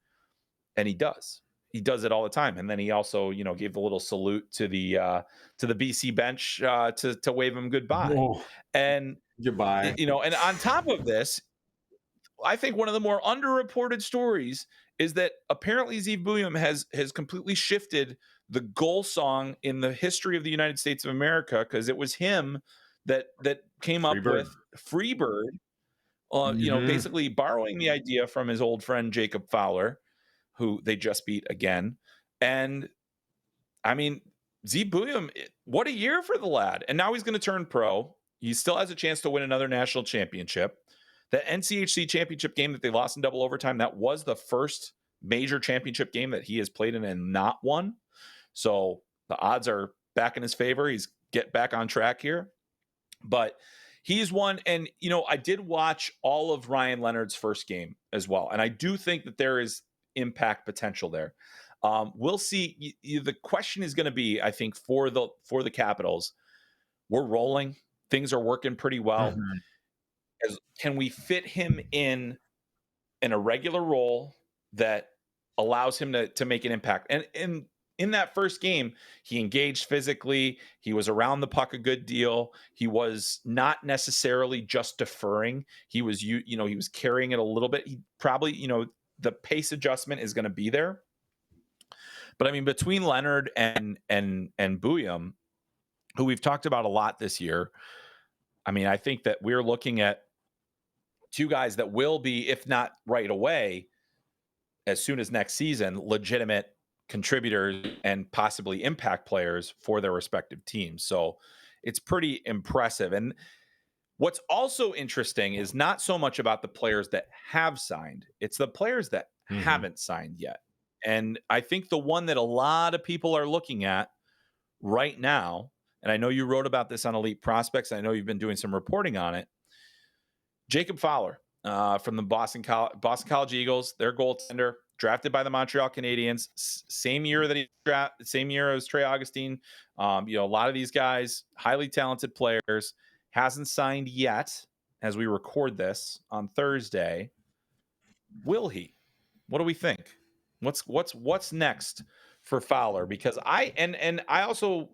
And he does. He does it all the time. And then he also, gave the little salute to the BC bench to wave him goodbye. Oh. And goodbye. And on top of this, I think one of the more underreported stories is that apparently Zeev Buium has completely shifted the goal song in the history of the United States of America, because it was him that came up with Freebird, basically borrowing the idea from his old friend Jacob Fowler, who they just beat again. And I mean, Zeev Buium, what a year for the lad. And now he's going to turn pro. He still has a chance to win another national championship. The NCHC championship game that they lost in double overtime, that was the first major championship game that he has played in and not won. So the odds are back in his favor. He's get back on track here. But he's won. And, I did watch all of Ryan Leonard's first game as well. And I do think that there is impact potential there. We'll see. The question is going to be, I think, for the Capitals, we're rolling. Things are working pretty well. Can we fit him in a regular role that allows him to make an impact? And in that first game, he engaged physically. He was around the puck a good deal. He was not necessarily just deferring. He was, he was carrying it a little bit. He probably, the pace adjustment is going to be there. But I mean, between Leonard and Buium, who we've talked about a lot this year, I mean, I think that we're looking at 2 guys that will be, if not right away, as soon as next season, legitimate contributors and possibly impact players for their respective teams. So it's pretty impressive. And what's also interesting is not so much about the players that have signed. It's the players that haven't signed yet. And I think the one that a lot of people are looking at right now, and I know you wrote about this on Elite Prospects, I know you've been doing some reporting on it. Jacob Fowler from the Boston College Eagles, their goaltender, drafted by the Montreal Canadiens, same year as Trey Augustine. A lot of these guys, highly talented players, hasn't signed yet as we record this on Thursday. Will he? What do we think? What's next for Fowler? Because I'll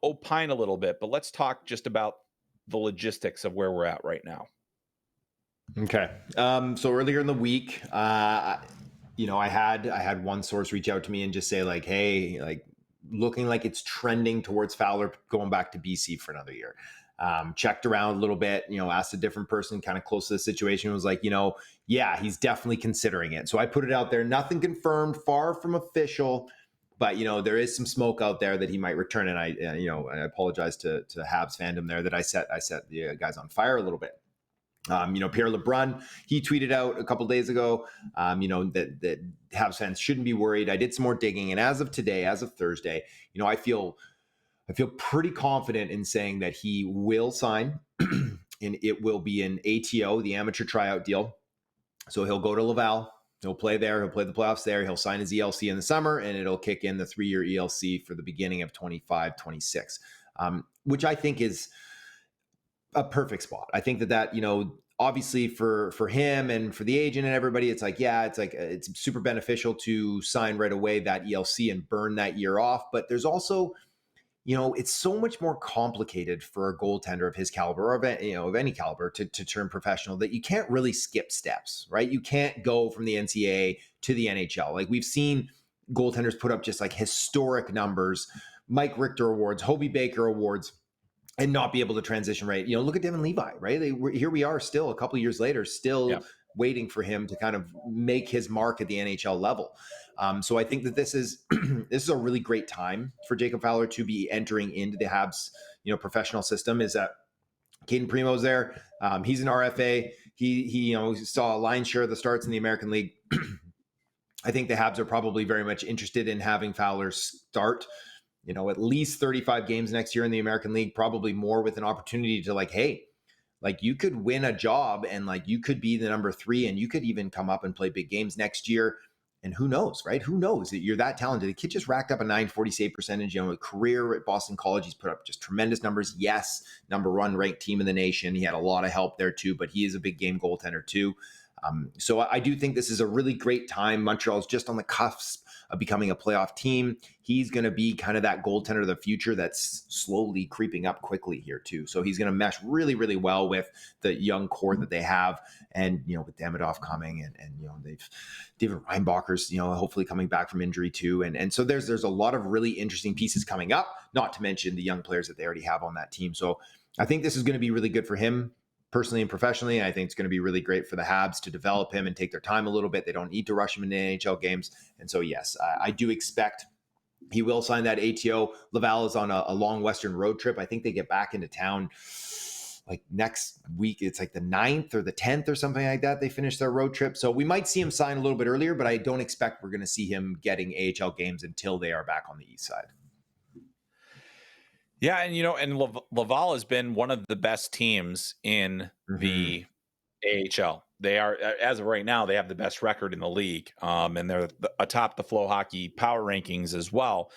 opine a little bit, but let's talk just about the logistics of where we're at right now. Okay. So earlier in the week, I had one source reach out to me and just say like, hey, like looking like it's trending towards Fowler going back to BC for another year. Checked around a little bit, asked a different person kind of close to the situation, was like, yeah, he's definitely considering it. So I put it out there, nothing confirmed, far from official, but there is some smoke out there that he might return. And I apologize to Habs fandom there that I set the guys on fire a little bit. Pierre LeBrun, he tweeted out a couple days ago, that Habs fans shouldn't be worried. I did some more digging, and as of today, as of Thursday, I feel pretty confident in saying that he will sign, and it will be an ATO, the amateur tryout deal. So he'll go to Laval. He'll play there. He'll play the playoffs there. He'll sign his ELC in the summer, and it'll kick in the 3-year ELC for the beginning of 25-26, which I think is a perfect spot. I think that obviously for him and for the agent and everybody, it's it's super beneficial to sign right away that ELC and burn that year off. But there's also, it's so much more complicated for a goaltender of his caliber, or of any caliber, to turn professional, that you can't really skip steps, right? You can't go from the NCAA to the NHL. Like we've seen goaltenders put up just like historic numbers, Mike Richter awards, Hobie Baker awards, and not be able to transition right. Look at Devin Levi, right? Here we are still a couple of years later, still waiting for him to kind of make his mark at the NHL level. So I think that this is a really great time for Jacob Fowler to be entering into the Habs, professional system. Is that Caden Primo's there? He's an RFA. He saw a lion's share of the starts in the American League. I think the Habs are probably very much interested in having Fowler start, at least 35 games next year in the American League, probably more, with an opportunity to hey, you could win a job and you could be the number 3 and you could even come up and play big games next year. And who knows, right? Who knows that you're that talented? The kid just racked up a .940 save percentage, a career at Boston College. He's put up just tremendous numbers. Yes, number 1 ranked team in the nation. He had a lot of help there too, but he is a big game goaltender too. So I do think this is a really great time. Montreal's just on the cusp of becoming a playoff team. He's going to be kind of that goaltender of the future that's slowly creeping up quickly here too. So he's going to mesh really, really well with the young core that they have. And, with Demidov coming and David Reinbacher's, hopefully coming back from injury too. And so there's a lot of really interesting pieces coming up, not to mention the young players that they already have on that team. So I think this is going to be really good for him personally and professionally. And I think it's going to be really great for the Habs to develop him and take their time a little bit. They don't need to rush him into NHL games. And so, yes, I do expect he will sign that ATO. Laval is on a long Western road trip. I think they get back into town next week. It's the 9th or the 10th or something like that. They finish their road trip. So we might see him sign a little bit earlier, but I don't expect we're going to see him getting AHL games until they are back on the east side. Yeah, and Laval has been one of the best teams in the AHL. They are, as of right now, they have the best record in the league, and they're atop the FloHockey power rankings as well.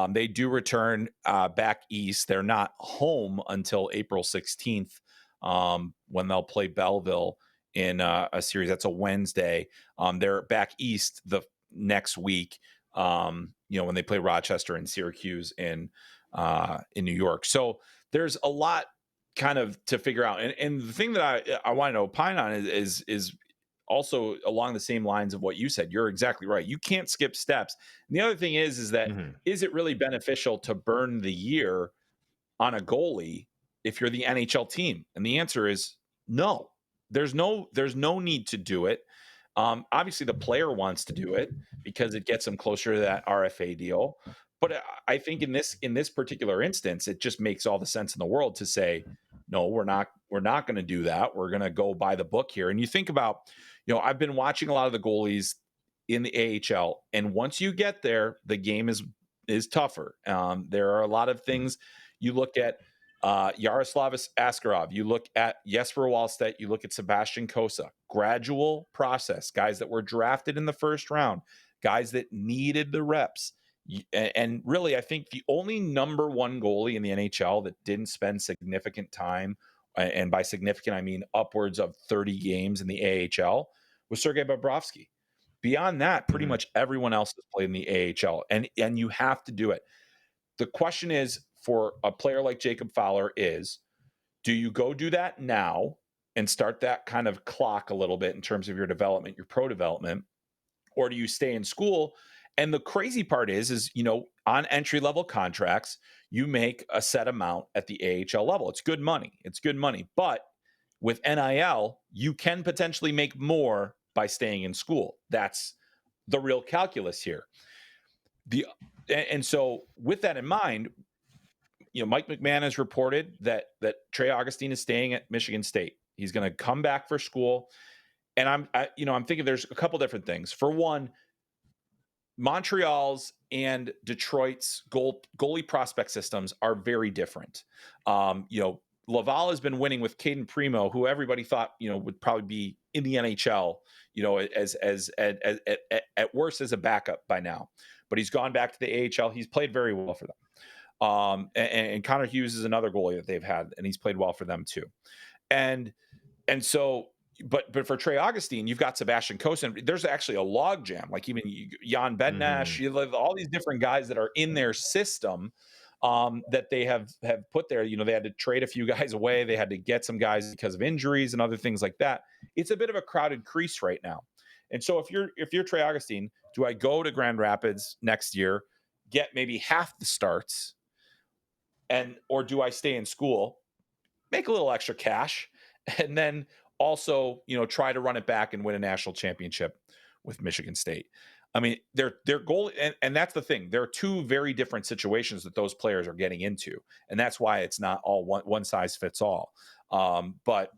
They do return back east. They're not home until April 16th, when they'll play Belleville in a series. That's a Wednesday. They're back east the next week, when they play Rochester and Syracuse in New York. So there's a lot kind of to figure out. And the thing that I wanted to opine on is also along the same lines of what you said. You're exactly right. You can't skip steps. And the other thing is that is it really beneficial to burn the year on a goalie if you're the NHL team? And the answer is no. There's no need to do it. Obviously the player wants to do it because it gets them closer to that RFA deal. But I think in this particular instance, it just makes all the sense in the world to say, no, we're not going to do that. We're going to go by the book here. And you think about, I've been watching a lot of the goalies in the AHL. And once you get there, the game is tougher. There are a lot of things. You look at Yaroslav Askarov, you look at Jesper Wallstedt, you look at Sebastian Kosa. Gradual process. Guys that were drafted in the first round, guys that needed the reps. And really, I think the only number one goalie in the NHL that didn't spend significant time, and by significant, I mean upwards of 30 games in the AHL, was Sergei Bobrovsky. Beyond that, pretty much everyone else has played in the AHL, and you have to do it. The question is, for a player like Jacob Fowler, is do you go do that now and start that kind of clock a little bit in terms of your development, your pro development, or do you stay in school? And the crazy part is, on entry-level contracts, you make a set amount at the AHL level. It's good money. But with NIL, you can potentially make more by staying in school. That's the real calculus here. And so with that in mind, Mike McMahon has reported that Trey Augustine is staying at Michigan State. He's going to come back for school. And I'm thinking there's a couple different things. For one, Montreal's and Detroit's goalie prospect systems are very different. Laval has been winning with Caden Primo, who everybody thought, would probably be in the NHL, as at worst as a backup by now. But he's gone back to the AHL. He's played very well for them. And Connor Hughes is another goalie that they've had, and he's played well for them too. And so, but for Trey Augustine, you've got Sebastian Kosen. There's actually a log jam, like even Jan Bednash, you have all these different guys that are in their system that they have put there. They had to trade a few guys away. They had to get some guys because of injuries and other things like that. It's a bit of a crowded crease right now. And so if you're Trey Augustine, do I go to Grand Rapids next year, get maybe half the starts, or do I stay in school, make a little extra cash, and then also, try to run it back and win a national championship with Michigan State? I mean, their goal, and that's the thing. There are two very different situations that those players are getting into, and that's why it's not all one size fits all. But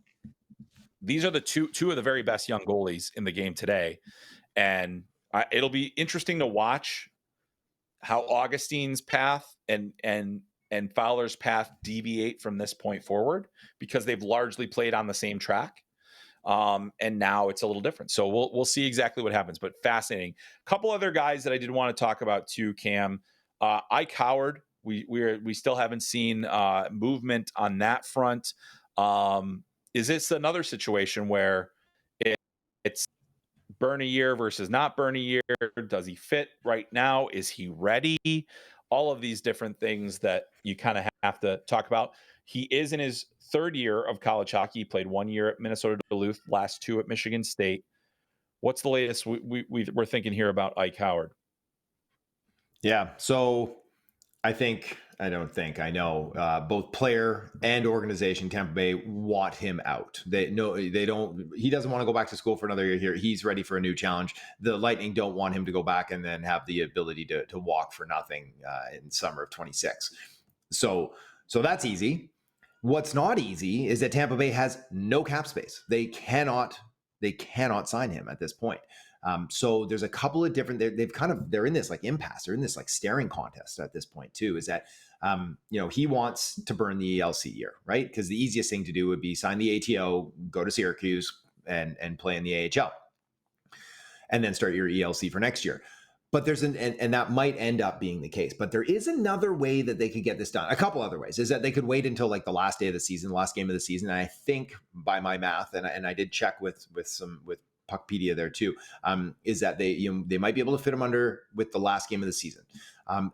these are the two of the very best young goalies in the game today, and it'll be interesting to watch how Augustine's path and Fowler's path deviate from this point forward, because they've largely played on the same track. And now it's a little different. So we'll see exactly what happens, but fascinating. A couple other guys that I did want to talk about too, Cam. Ike Howard, we still haven't seen movement on that front. Is this another situation where it's burn a year versus not burn a year? Does he fit right now? Is he ready? All of these different things that you kind of have to talk about. He is in his third year of college hockey. He played 1 year at Minnesota Duluth, last 2 at Michigan State. What's the latest we're thinking here about Ike Howard? Yeah, so I know both player and organization, Tampa Bay, want him out. They don't. He doesn't want to go back to school for another year here. He's ready for a new challenge. The Lightning don't want him to go back and then have the ability to walk for nothing in summer of 26. So that's easy. What's not easy is that Tampa Bay has no cap space. They cannot sign him at this point. So there's a couple of different, they're in this like impasse. They're in this like staring contest at this point too, is that, he wants to burn the ELC year, right? Because the easiest thing to do would be sign the ATO, go to Syracuse and play in the AHL, and then start your ELC for next year. But there's and that might end up being the case. But there is another way that they could get this done. A couple other ways is that they could wait until like the last day of the season, last game of the season. And I think by my math, and I did check with Puckpedia there too, is that they might be able to fit him under with the last game of the season.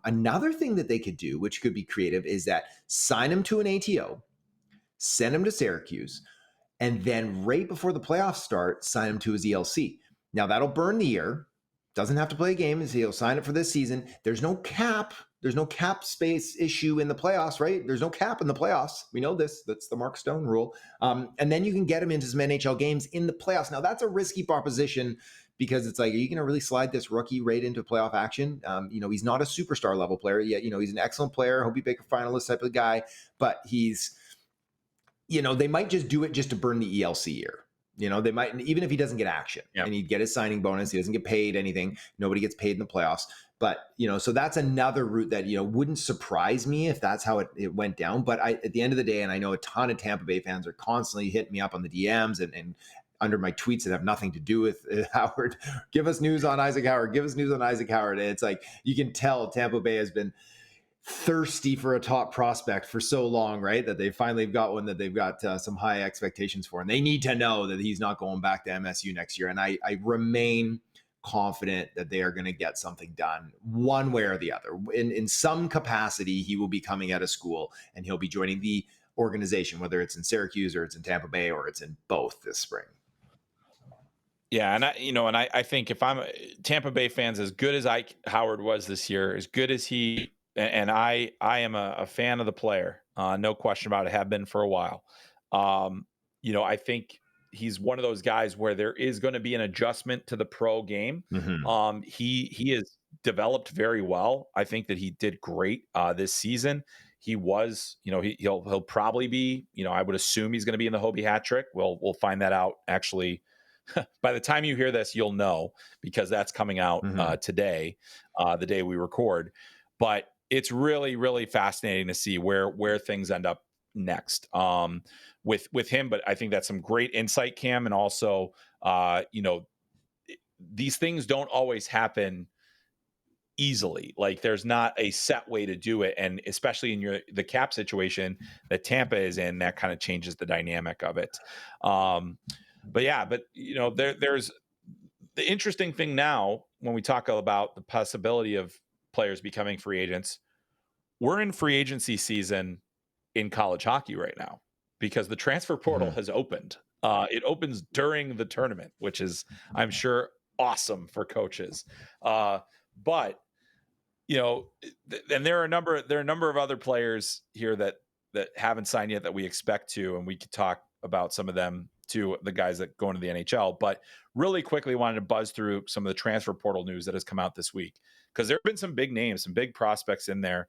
Another thing that they could do, which could be creative, is that sign him to an ATO, send him to Syracuse, and then right before the playoffs start, sign him to his ELC. Now that'll burn the year. Doesn't have to play a game. He'll sign it for this season. There's no cap. There's no cap space issue in the playoffs, right? There's no cap in the playoffs. We know this. That's the Mark Stone rule. And then you can get him into some NHL games in the playoffs. Now, that's a risky proposition because it's like, are you going to really slide this rookie right into playoff action? He's not a superstar level player yet. He's an excellent player. Hope you pick a finalist type of guy. But he's, they might just do it just to burn the ELC year. They might, even if he doesn't get action and he'd get his signing bonus, he doesn't get paid anything. Nobody gets paid in the playoffs. But, so that's another route that, wouldn't surprise me if that's how it went down. But at the end of the day, and I know a ton of Tampa Bay fans are constantly hitting me up on the DMs and under my tweets that have nothing to do with Howard. Give us news on Isaac Howard. Give us news on Isaac Howard. And it's like, you can tell Tampa Bay has been thirsty for a top prospect for so long, right? That they finally got one that they've got some high expectations for. And they need to know that he's not going back to MSU next year. And I remain confident that they are going to get something done one way or the other. In some capacity, he will be coming out of school and he'll be joining the organization, whether it's in Syracuse or it's in Tampa Bay or it's in both this spring. Yeah, and I think if I'm Tampa Bay fans, as good as Howard was this year, as good as he, and I am a fan of the player, no question about it, have been for a while. I think he's one of those guys where there is going to be an adjustment to the pro game. Mm-hmm. He has developed very well. I think that he did great this season. He was, he'll probably be, I would assume he's going to be in the Hobie hat trick. We'll find that out actually. By the time you hear this, you'll know, because that's coming out today, the day we record. But it's really, really fascinating to see where things end up next with him. But I think that's some great insight, Cam, and also, these things don't always happen easily. Like, there's not a set way to do it, and especially in the cap situation that Tampa is in, that kind of changes the dynamic of it. There's the interesting thing now when we talk about the possibility of players becoming free agents. We're in free agency season in college hockey right now because the transfer portal has opened. It opens during the tournament, which is, I'm sure, awesome for coaches. But and there are a number of other players here that haven't signed yet that we expect to, and we could talk about some of them to the guys that go into the NHL. But really quickly, wanted to buzz through some of the transfer portal news that has come out this week, because there have been some big names, some big prospects in there.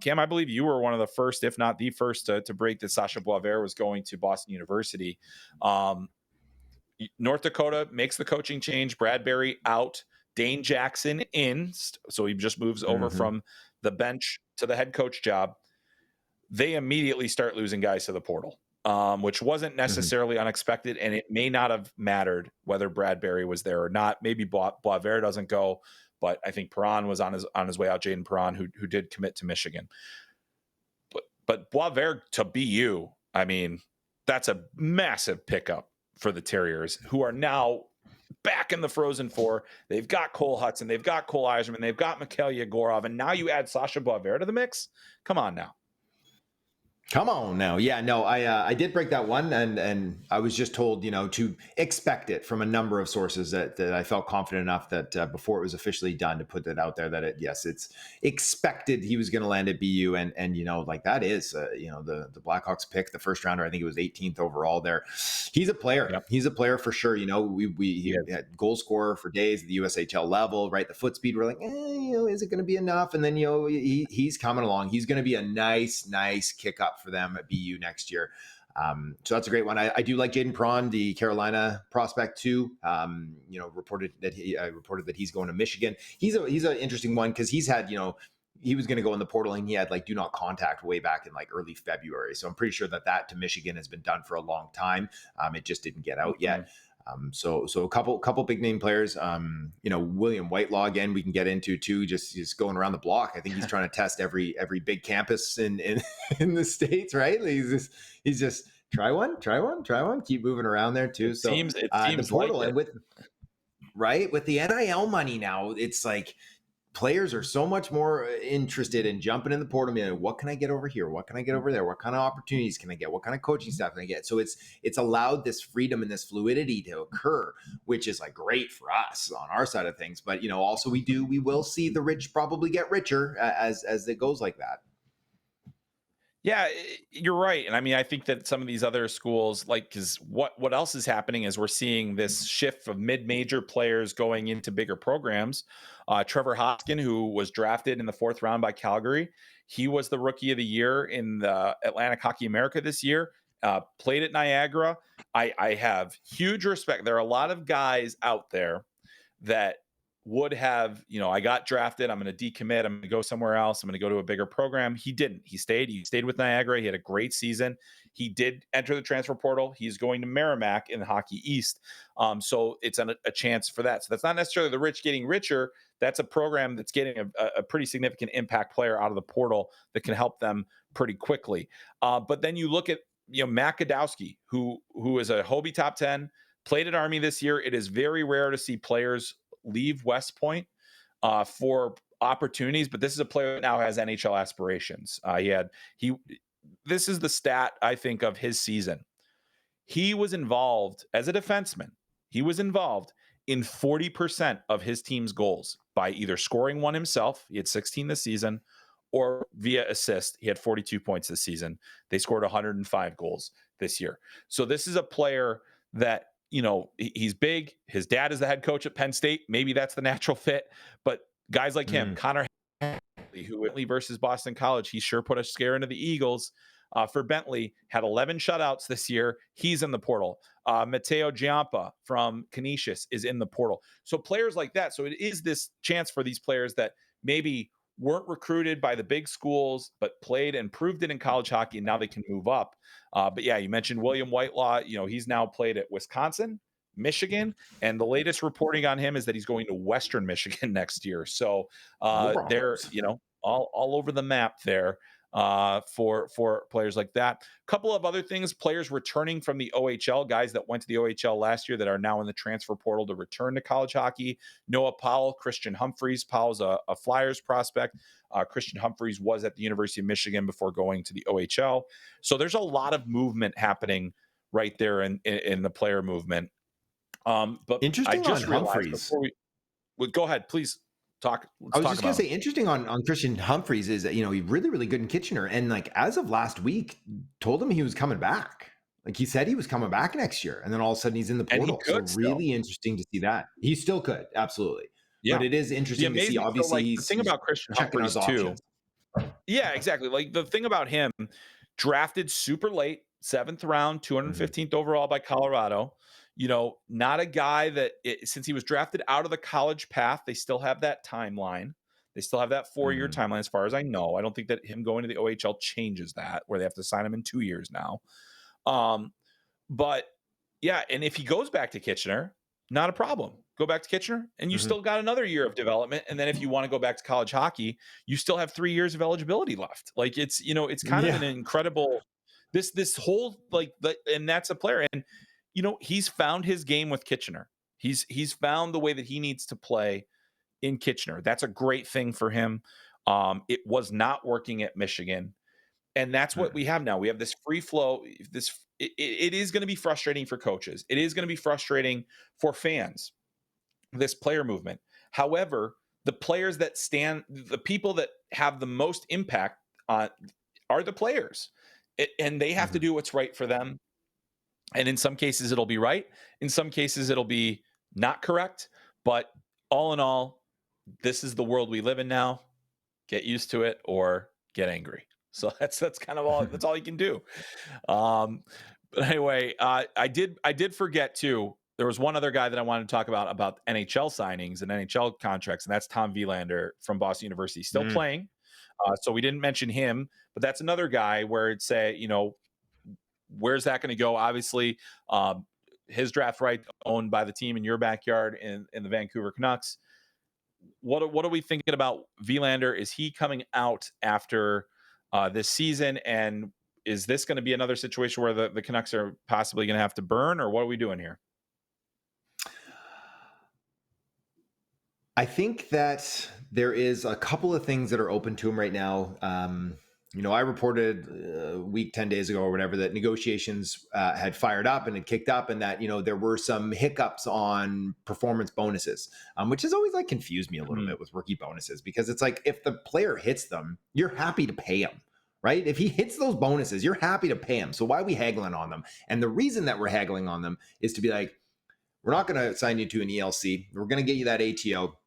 Cam, I believe you were one of the first, if not the first, to break that Sacha Boisvert was going to Boston University. North Dakota makes the coaching change. Bradbury out, Dane Jackson in, so he just moves over from the bench to the head coach job. They immediately start losing guys to the portal, which wasn't necessarily unexpected, and it may not have mattered whether Bradbury was there or not. Maybe Boisvert doesn't go, but I think Perron was on his way out, Jaden Perron, who did commit to Michigan. But Boisvert to BU, I mean, that's a massive pickup for the Terriers, who are now back in the Frozen Four. They've got Cole Hudson, they've got Cole Eiserman, they've got Mikhail Yegorov, and now you add Sacha Boisvert to the mix? Come on now. Come on now. Yeah, no, I did break that one, and I was just told, to expect it from a number of sources that I felt confident enough that before it was officially done to put that out there that it's expected he was going to land at BU, and like that is the Blackhawks pick, the first rounder. I think it was 18th overall there. He's a player. Yep. He's a player for sure. He had goal scorer for days at the USHL level, right? The foot speed, we're like, is it going to be enough? And then he's coming along. He's going to be a nice kick up for them at BU next year. So that's a great one. I do like Jaden Perron, the Carolina prospect too. Reported that he's going to Michigan. He's an interesting one because he's had, he was going to go in the portal and he had do not contact way back in early February. So I'm pretty sure that to Michigan has been done for a long time. It just didn't get out yet. So a couple big name players, William Whitelaw, again, we can get into too, just going around the block. I think he's trying to test every big campus in the States, right? He's just try one, keep moving around there too. So it seems the portal, like it. And with the NIL money now, it's like players are so much more interested in jumping in the portal. What can I get over here? What can I get over there? What kind of opportunities can I get? What kind of coaching staff can I get? So it's allowed this freedom and this fluidity to occur, which is great for us on our side of things. But also we will see the rich probably get richer as it goes like that. Yeah, you're right. And I mean, I think that some of these other schools, because what else is happening is we're seeing this shift of mid-major players going into bigger programs. Trevor Hoskin, who was drafted in the 4th round by Calgary, he was the rookie of the year in the Atlantic Hockey America this year. played at Niagara. I have huge respect. There are a lot of guys out there that would have, I got drafted. I'm going to decommit. I'm going to go somewhere else. I'm going to go to a bigger program. He didn't. He stayed with Niagara. He had a great season. He did enter the transfer portal. He's going to Merrimack in the Hockey East. So it's a chance for that. So that's not necessarily the rich getting richer. That's a program that's getting a pretty significant impact player out of the portal that can help them pretty quickly. But then you look at, Matt Godowski, who is a Hobie top 10, played at Army this year. It is very rare to see players leave West Point for opportunities, but this is a player that now has NHL aspirations. This is the stat, I think, of his season. He was involved as a defenseman. He was involved in 40% of his team's goals by either scoring one himself. He had 16 this season, or via assist. He had 42 points this season. They scored 105 goals this year. So this is a player that, he's big. His dad is the head coach at Penn State. Maybe that's the natural fit. But guys like him, Connor Bentley, who versus Boston College, he sure put a scare into the Eagles. For Bentley, had 11 shutouts this year. He's in the portal. Matteo Giampa from Canisius is in the portal. So players like that. So it is this chance for these players that maybe weren't recruited by the big schools, but played and proved it in college hockey, and now they can move up. But yeah, you mentioned William Whitelaw. He's now played at Wisconsin, Michigan, and the latest reporting on him is that he's going to Western Michigan next year. So they're, all over the map there for players like that. A couple of other things, players returning from the OHL, guys that went to the OHL last year that are now in the transfer portal to return to college hockey. Noah Powell, Christian Humphreys. Powell's a Flyers prospect. Christian Humphreys was at the University of Michigan before going to the OHL. So there's a lot of movement happening right there in the player movement. But interesting I just on realized Humphreys. before go ahead, please. I was just going to say, interesting on Christian Humphreys is that, he's really, really good in Kitchener. And as of last week, told him he was coming back. He said he was coming back next year. And then all of a sudden he's in the portal. So really interesting to see that. He still could. Absolutely. Yeah. But it is interesting to see, obviously, the thing about Christian Humphreys too. Yeah, exactly. The thing about him, drafted super late, 7th round, 215th overall by Colorado. Not a guy that since he was drafted out of the college path, they still have that timeline. They still have that 4-year timeline, as far as I know. I don't think that him going to the OHL changes that, where they have to sign him in 2 years now. But yeah, and if he goes back to Kitchener, not a problem. Go back to Kitchener, and you still got another year of development. And then if you want to go back to college hockey, you still have 3 years of eligibility left. It's it's kind of an incredible this whole and that's a player. And he's found his game with Kitchener. He's found the way that he needs to play in Kitchener. That's a great thing for him. It was not working at Michigan, and that's what we have now. We have this free flow. It is going to be frustrating for coaches. It is going to be frustrating for fans, this player movement. However, the players that the people that have the most impact are the players, and they have to do what's right for them. And in some cases, it'll be right. In some cases, it'll be not correct. But all in all, this is the world we live in now. Get used to it or get angry. So that's kind of all. That's all you can do. But anyway, I did forget too. There was one other guy that I wanted to talk about NHL signings and NHL contracts, and that's Tom Wielander from Boston University, still playing. So we didn't mention him, but that's another guy where it's where's that going to go? Obviously, his draft right owned by the team in your backyard in the Vancouver Canucks. What are we thinking about Wielander? Is he coming out after this season? And is this going to be another situation where the Canucks are possibly going to have to burn, or what are we doing here? I think that there is a couple of things that are open to him right now. I reported a week, 10 days ago or whatever, that negotiations had fired up and had kicked up, and that, there were some hiccups on performance bonuses, which has always confused me a little bit with rookie bonuses, because it's if the player hits them, you're happy to pay him, right? If he hits those bonuses, you're happy to pay him. So why are we haggling on them? And the reason that we're haggling on them is to be we're not going to sign you to an ELC. We're going to get you that ATO.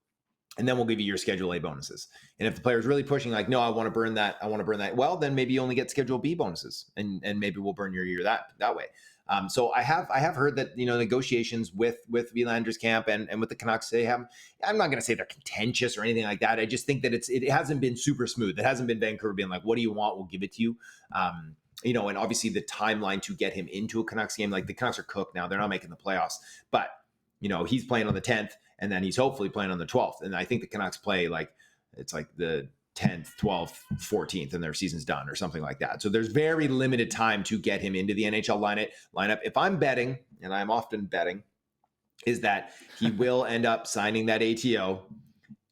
and then we'll give you your Schedule A bonuses. And if the player's really pushing, like, no, I want to burn that, well, then maybe you only get Schedule B bonuses, and maybe we'll burn your year that way. So I have heard that, negotiations with Wielander's camp and with the Canucks, I'm not going to say they're contentious or anything like that. I just think that it hasn't been super smooth. It hasn't been Vancouver being like, what do you want? We'll give it to you. And obviously the timeline to get him into a Canucks game, like the Canucks are cooked now, they're not making the playoffs, but he's playing on the 10th, and then he's hopefully playing on the 12th. And I think the Canucks play it's like the 10th, 12th, 14th, and their season's done or something like that. So there's very limited time to get him into the NHL lineup. If I'm betting, and I'm often betting, is that he will end up signing that ATO,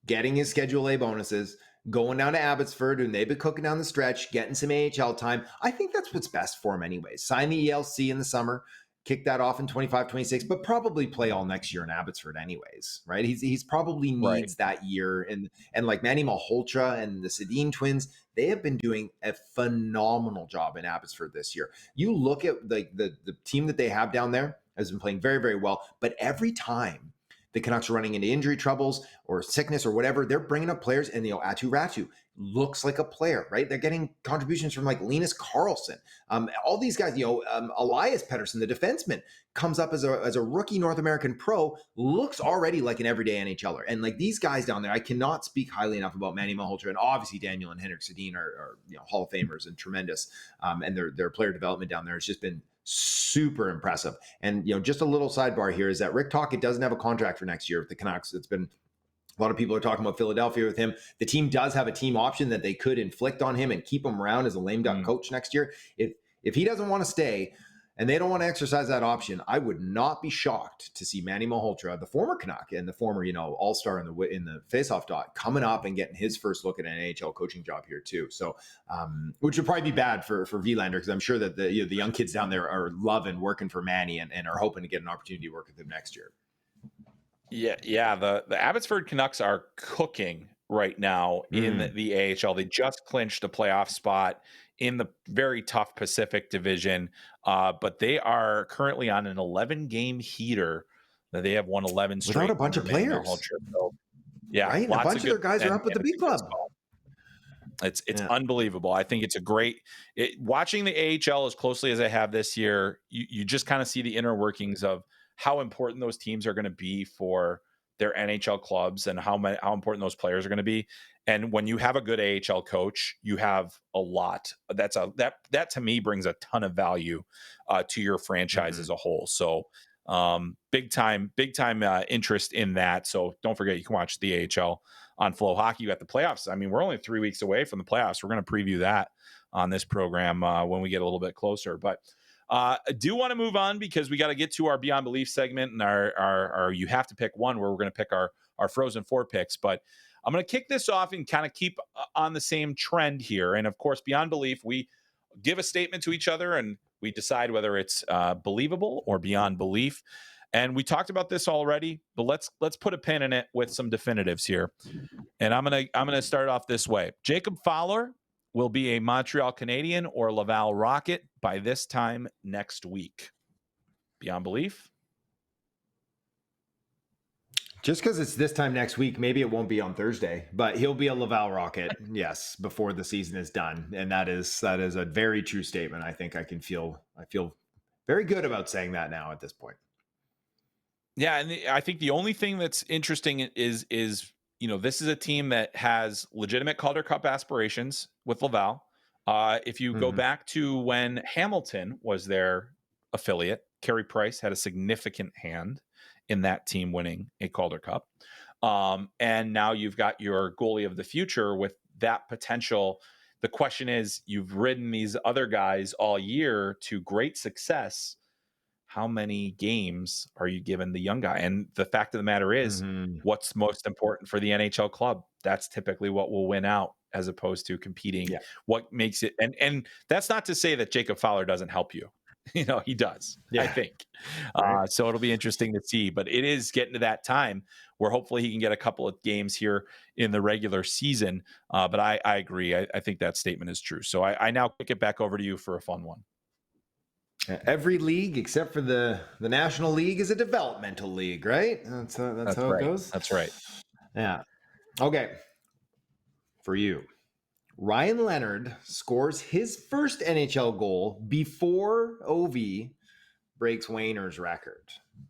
getting his Schedule A bonuses, going down to Abbotsford, and they've been cooking down the stretch, getting some AHL time. I think that's what's best for him anyways. Sign the ELC in the summer, kick that off in 25, 26, but probably play all next year in Abbotsford anyways, right? He's probably needs that year. And like Manny Malhotra and the Sedin twins, they have been doing a phenomenal job in Abbotsford this year. You look at the team that they have down there has been playing very, very well, but every time the Canucks are running into injury troubles or sickness or whatever, they're bringing up players, and Atu Ratu looks like a player, right? They're getting contributions from like Linus Karlsson. All these guys, Elias Pettersson, the defenseman, comes up as a rookie North American pro, looks already like an everyday NHLer. And like these guys down there, I cannot speak highly enough about Manny Malhotra, and obviously Daniel and Henrik Sedin are Hall of Famers and tremendous. And their player development down there has just been super impressive. And just a little sidebar here is that Rick Tocchet doesn't have a contract for next year with the Canucks. It's been a lot of people are talking about Philadelphia with him. The team does have a team option that they could inflict on him and keep him around as a lame duck coach next year. If he doesn't want to stay and they don't want to exercise that option, I would not be shocked to see Manny Malhotra, the former Canuck and the former all-star in the faceoff dot, coming up and getting his first look at an NHL coaching job here too. So which would probably be bad for Wielander, because I'm sure that the young kids down there are loving working for Manny and are hoping to get an opportunity to work with him next year. Yeah. The Abbotsford Canucks are cooking right now in the AHL. They just clinched a playoff spot in the very tough Pacific Division, but they are currently on an 11-game heater. They have won 11 straight without a bunch of players. So, yeah, right? A bunch of their guys are up with the big club. It's unbelievable. I think it's a great watching the AHL as closely as I have this year. You just kind of see the inner workings of how important those teams are going to be for their NHL clubs and how important those players are going to be. And when you have a good AHL coach, you have a lot. That to me brings a ton of value to your franchise as a whole. So big time interest in that. So don't forget, you can watch the AHL on FloHockey. You got the playoffs. I mean, we're only 3 weeks away from the playoffs. We're going to preview that on this program when we get a little bit closer. But I do want to move on because we got to get to our Beyond Belief segment and our you have to pick one, where we're going to pick our Frozen Four picks. But I'm going to kick this off and kind of keep on the same trend here. And of course, Beyond Belief, we give a statement to each other and we decide whether it's believable or beyond belief. And we talked about this already, but let's put a pin in it with some definitives here. And I'm gonna start off this way. Jacob Fowler will be a Montreal Canadien or Laval Rocket by this time next week. Beyond belief? Just because it's this time next week, maybe it won't be on Thursday, but he'll be a Laval Rocket, yes, before the season is done. And that is a very true statement. I think I feel very good about saying that now at this point. Yeah, and I think the only thing that's interesting is this is a team that has legitimate Calder Cup aspirations with Laval. If you go back to when Hamilton was their affiliate, Carey Price had a significant hand in that team winning a Calder Cup. And now you've got your goalie of the future with that potential. The question is, you've ridden these other guys all year to great success. How many games are you giving the young guy? And the fact of the matter is, what's most important for the NHL club? That's typically what will win out, as opposed to competing. Yeah. What makes it, and that's not to say that Jacob Fowler doesn't help you. He does, I think. Right. So it'll be interesting to see. But it is getting to that time where hopefully he can get a couple of games here in the regular season. But I agree. I think that statement is true. So I now kick it back over to you for a fun one. Every league except for the National League is a developmental league, right? That's how it goes. That's right. Yeah. Okay. For you, Ryan Leonard scores his first NHL goal before Ovi breaks Wayner's record.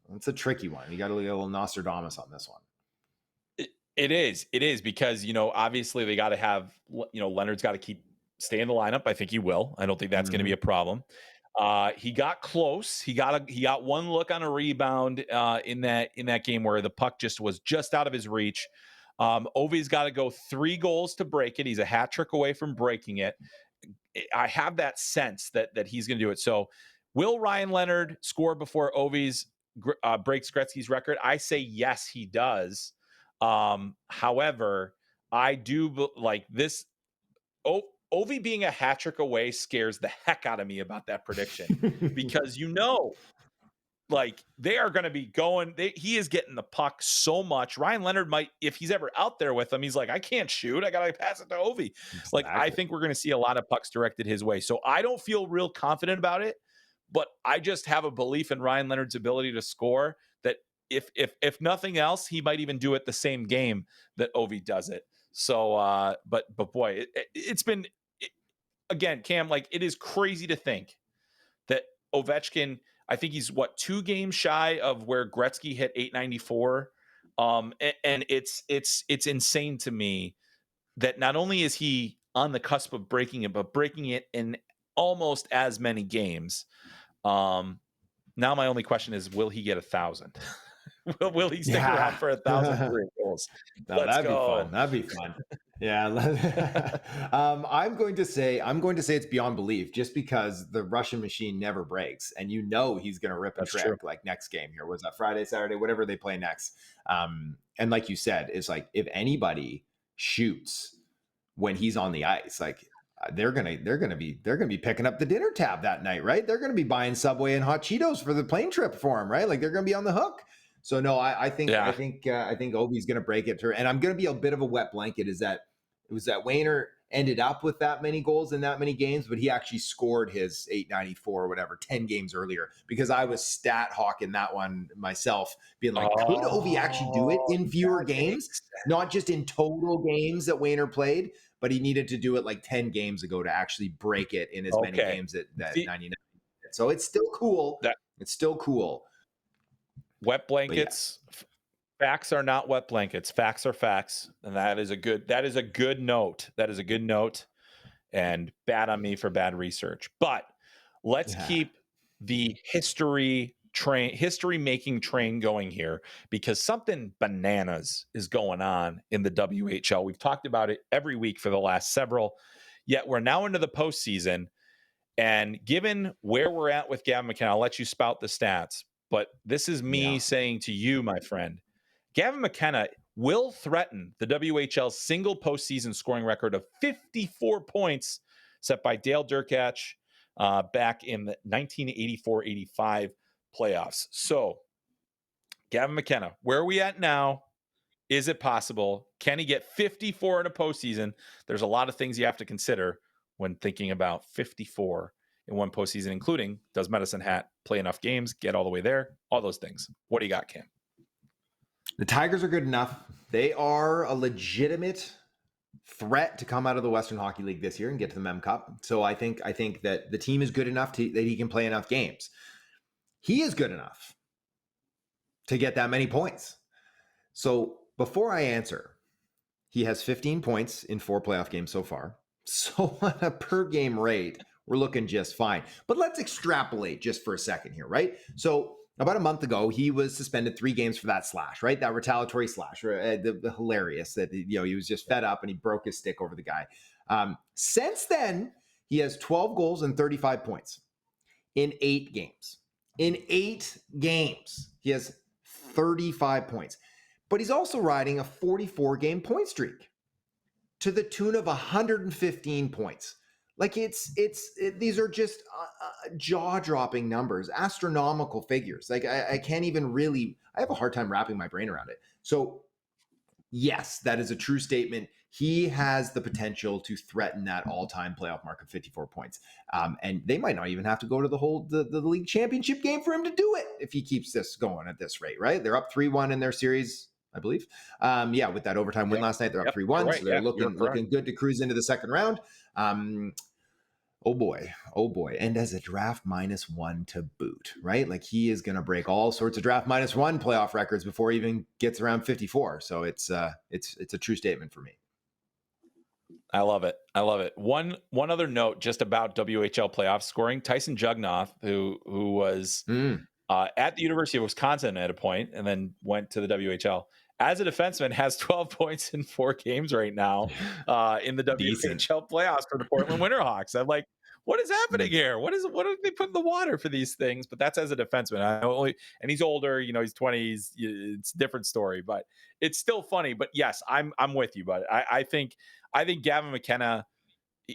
That's a tricky one. You got to look at a little Nostradamus on this one. It is because, obviously they got to have, Leonard's got to keep stay in the lineup. I think he will. I don't think that's going to be a problem. He got close. He got one look on a rebound in that game where the puck was just out of his reach. Ovi's got to go 3 goals to break it. He's a hat trick away from breaking it. I have that sense that he's going to do it. So will Ryan Leonard score before Ovi's breaks Gretzky's record? I say yes, he does. However, I do like this. Ovi being a hat trick away scares the heck out of me about that prediction because like they are going to be going. He is getting the puck so much. Ryan Leonard might, if he's ever out there with him, he's like, I can't shoot. I got to pass it to Ovi. Exactly. Like I think we're going to see a lot of pucks directed his way. So I don't feel real confident about it, but I just have a belief in Ryan Leonard's ability to score that if nothing else, he might even do it the same game that Ovi does it. So, but boy, it's been again, Cam, like it is crazy to think that Ovechkin, I think he's 2 games shy of where Gretzky hit 894. And it's insane to me that not only is he on the cusp of breaking it, but breaking it in almost as many games. Now my only question is, will he get 1,000? Will he stick around for 1,000 goals? No, that'd be fun. That'd be fun. Yeah. I'm going to say it's beyond belief just because the Russian machine never breaks. And he's going to rip a trick like next game here. Was that Friday, Saturday, whatever they play next? And like you said, it's like if anybody shoots when he's on the ice, like they're gonna be picking up the dinner tab that night, right? They're gonna be buying Subway and hot Cheetos for the plane trip for him, right? Like they're gonna be on the hook. So no, I think Ovi's going to break it and I'm going to be a bit of a wet blanket. It was that Wayner ended up with that many goals in that many games, but he actually scored his 894 or whatever 10 games earlier because I was stat hawking that one myself, being like, could Ovi actually do it in fewer games, not just in total games that Wayner played, but he needed to do it like 10 games ago to actually break it in as many games that 99. So it's still cool. It's still cool. Wet blankets, facts are not wet blankets. Facts are facts, and that is a good note. That is a good note, and bad on me for bad research. But let's keep the history making train going here because something bananas is going on in the WHL. We've talked about it every week for the last several. Yet we're now into the postseason, and given where we're at with Gavin McKenna, I'll let you spout the stats. But this is me saying to you, my friend, Gavin McKenna will threaten the WHL's single postseason scoring record of 54 points set by Dale Durkach back in the 1984-85 playoffs. So, Gavin McKenna, where are we at now? Is it possible? Can he get 54 in a postseason? There's a lot of things you have to consider when thinking about 54 in one postseason, including does Medicine Hat play enough games, get all the way there, all those things. What do you got, Cam? The Tigers are good enough. They are a legitimate threat to come out of the Western Hockey League this year and get to the Mem Cup. So I think that the team is good enough that he can play enough games. He is good enough to get that many points. So before I answer, he has 15 points in 4 playoff games so far. So on a per game rate, we're looking just fine. But let's extrapolate just for a second here, right? So about a month ago, he was suspended 3 games for that slash, right? That retaliatory slash, the hilarious that, he was just fed up and he broke his stick over the guy. Since then, he has 12 goals and 35 points in 8 games. In 8 games, he has 35 points. But he's also riding a 44-game point streak to the tune of 115 points. Like these are just jaw-dropping numbers, astronomical figures. Like I can't even really, I have a hard time wrapping my brain around it. So yes, that is a true statement. He has the potential to threaten that all-time playoff mark of 54 points. And they might not even have to go to the league championship game for him to do it if he keeps this going at this rate, right? They're up 3-1 in their series I believe. With that overtime win last night, they're up 3-1. Right. So they're You're looking good to cruise into the second round. Oh boy. And as a draft -1 to boot, right? Like he is going to break all sorts of draft -1 playoff records before he even gets around 54. So it's a true statement for me. I love it. One other note just about WHL playoff scoring. Tyson Jugnoff, who was at the University of Wisconsin at a point and then went to the WHL, as a defenseman, has 12 points in 4 games right now in the WHL playoffs for the Portland Winterhawks. I'm like, what is happening here? What do they put in the water for these things? But that's as a defenseman. And he's older, he's 20s. It's a different story, but it's still funny. But yes, I'm with you, bud. I think Gavin McKenna,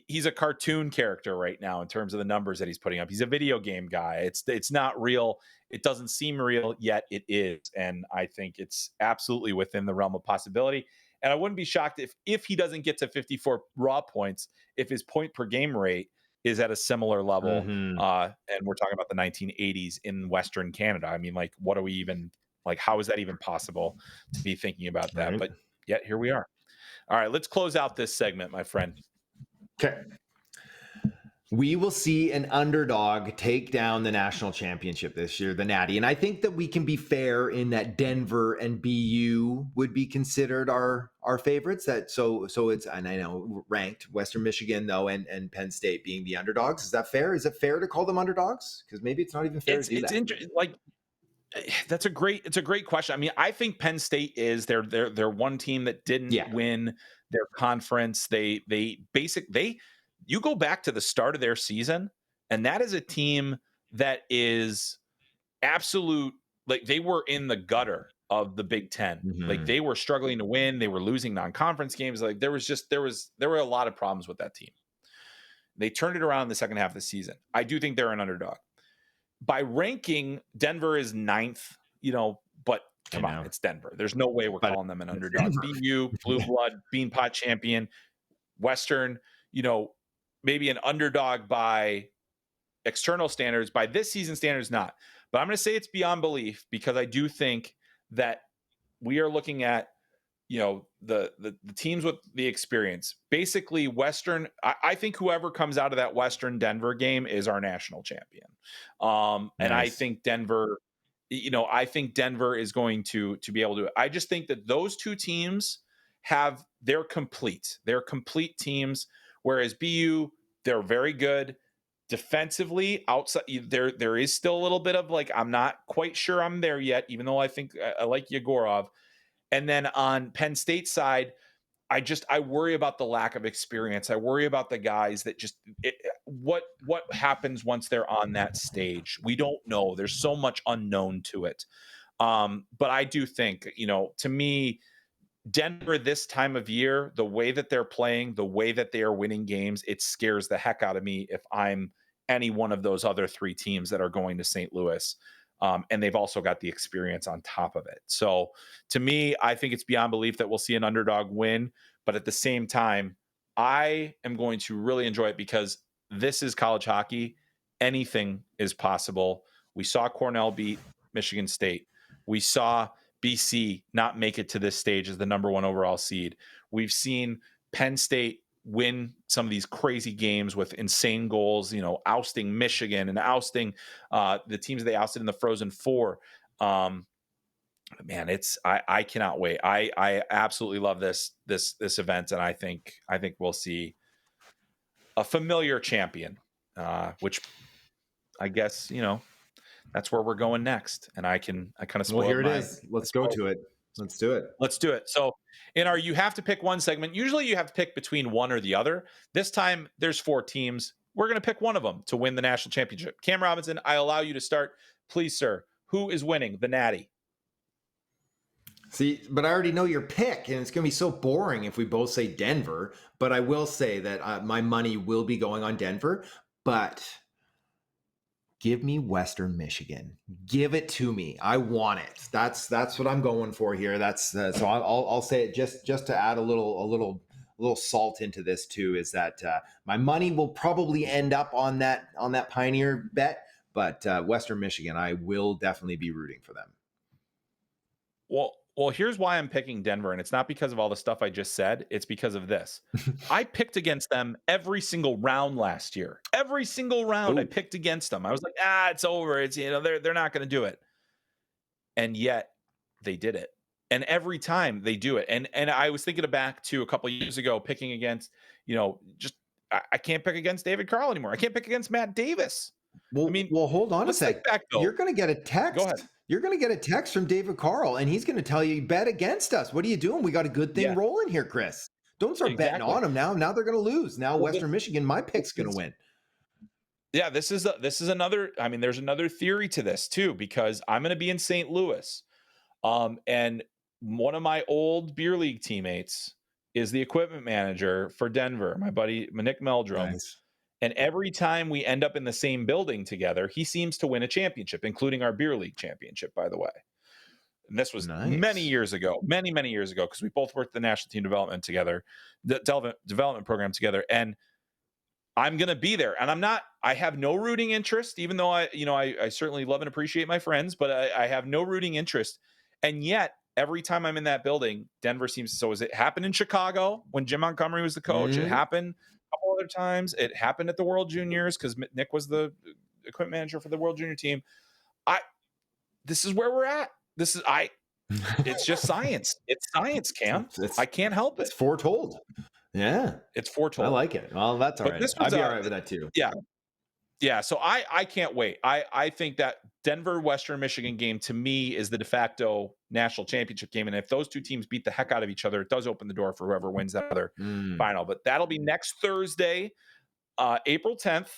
he's a cartoon character right now in terms of the numbers that he's putting up. He's a video game guy. It's not real. It doesn't seem real, yet it is. And I think it's absolutely within the realm of possibility. And I wouldn't be shocked if he doesn't get to 54 raw points, if his point per game rate is at a similar level. And we're talking about the 1980s in Western Canada. I mean, like, what are we even, like, how is that even possible to be thinking about that? Right. But yet here we are. All right, let's close out this segment, my friend. Okay. We will see an underdog take down the national championship this year, the Natty. And I think that we can be fair in that Denver and BU would be considered our favorites. So it's, and I know ranked, Western Michigan though, and Penn State being the underdogs. Is that fair? Is it fair to call them underdogs? Because maybe it's not even fair to do that. Interesting. Like, it's a great question. I mean, I think Penn State is they're one team that didn't win their conference. You go back to the start of their season, and that is a team that is absolute, like, they were in the gutter of the Big Ten. Like, they were struggling to win. They were losing non-conference games. Like, there were a lot of problems with that team. They turned it around in the second half of the season. I do think they're an underdog. By ranking, Denver is 9th, but come on, it's Denver. There's no way we're calling them an underdog. BU, Blue Blood, Beanpot champion, Western, maybe an underdog by external standards. By this season standards, not. But I'm going to say it's beyond belief, because I do think that we are looking at, the teams with the experience. Basically, Western, I think whoever comes out of that Western Denver game is our national champion. Nice. And I think Denver, is going to be able to. I just think that those two teams they're complete. They're complete teams. Whereas BU, they're very good defensively. Outside, there is still a little bit of, like, I'm not quite sure I'm there yet, even though I think I like Yegorov. And then on Penn State side, I worry about the lack of experience. I worry about the guys that what happens once they're on that stage. We don't know. There's so much unknown to it. But I do think, to me, Denver this time of year, the way that they're playing, the way that they are winning games, it scares the heck out of me if I'm any one of those other 3 teams that are going to St. Louis. And they've also got the experience on top of it. So to me, I think it's beyond belief that we'll see an underdog win. But at the same time, I am going to really enjoy it, because this is college hockey. Anything is possible. We saw Cornell beat Michigan State. We saw BC not make it to this stage as the number 1 overall seed. We've seen Penn State win some of these crazy games with insane goals, ousting Michigan and ousting the teams they ousted in the Frozen Four. Man, I cannot wait. I absolutely love this event, and I think we'll see a familiar champion, which I guess that's where we're going next. And I kind of well, here it is. Let's go to it. Let's do it. So in our you have to pick one segment, usually you have to pick between one or the other. This time there's 4 teams. We're going to pick one of them to win the national championship. Cam Robinson, I allow you to start. Please, sir. Who is winning the Natty? See, but I already know your pick, and it's going to be so boring if we both say Denver. But I will say that my money will be going on Denver, but give me Western Michigan. Give it to me. I want it. That's what I'm going for here. So I'll say it just to add a little salt into this too, is that my money will probably end up on that Pioneer bet, but Western Michigan, I will definitely be rooting for them. Well, Well, here's why I'm picking Denver, and it's not because of all the stuff I just said. It's because of this. I picked against them every single round last year. Every single round I Oh, picked against them. I was like, it's over. It's, they're not going to do it. And yet they did it. And every time they do it. And I was thinking back to a couple of years ago picking against, just I can't pick against David Carle anymore. I can't pick against Matt Davis. I mean, well, hold on a let's think sec. back though. You're going to get a Go ahead. text. You're going to get a text from David Carle, and he's going to tell you, bet against us. What are you doing? We got a good thing Yeah, rolling here, Chris. Don't start betting exactly. on them now. Now they're going to lose. Now Well, Western Michigan, my pick's going to win. Yeah, this is another. I mean, there's another theory to this too, because I'm going to be in St. Louis, and one of my old beer league teammates is the equipment manager for Denver, my buddy Nick Meldrum. Nice. And every time we end up in the same building together, he seems to win a championship, including our beer league championship, by the way. And this was many years ago, many years ago, because we both worked the national team development together, the development program together. And I'm going to be there. And I have no rooting interest, even though I certainly love and appreciate my friends, but I have no rooting interest. And yet every time I'm in that building, Denver seems, so as it happened in Chicago when Jim Montgomery was the coach, It happened a couple other times. It happened at the World Juniors because Nick was the equipment manager for the World Junior team. This is where we're at. It's just science. It's science, Cam. I can't help it. It's foretold. Yeah. It's foretold. I like it. Well, that's all right. I'd be all right with that too. Yeah. Yeah. So I can't wait. I think that Denver Western Michigan game to me is the de facto national championship game. And if those two teams beat the heck out of each other, it does open the door for whoever wins that other final. But that'll be next Thursday, April 10th.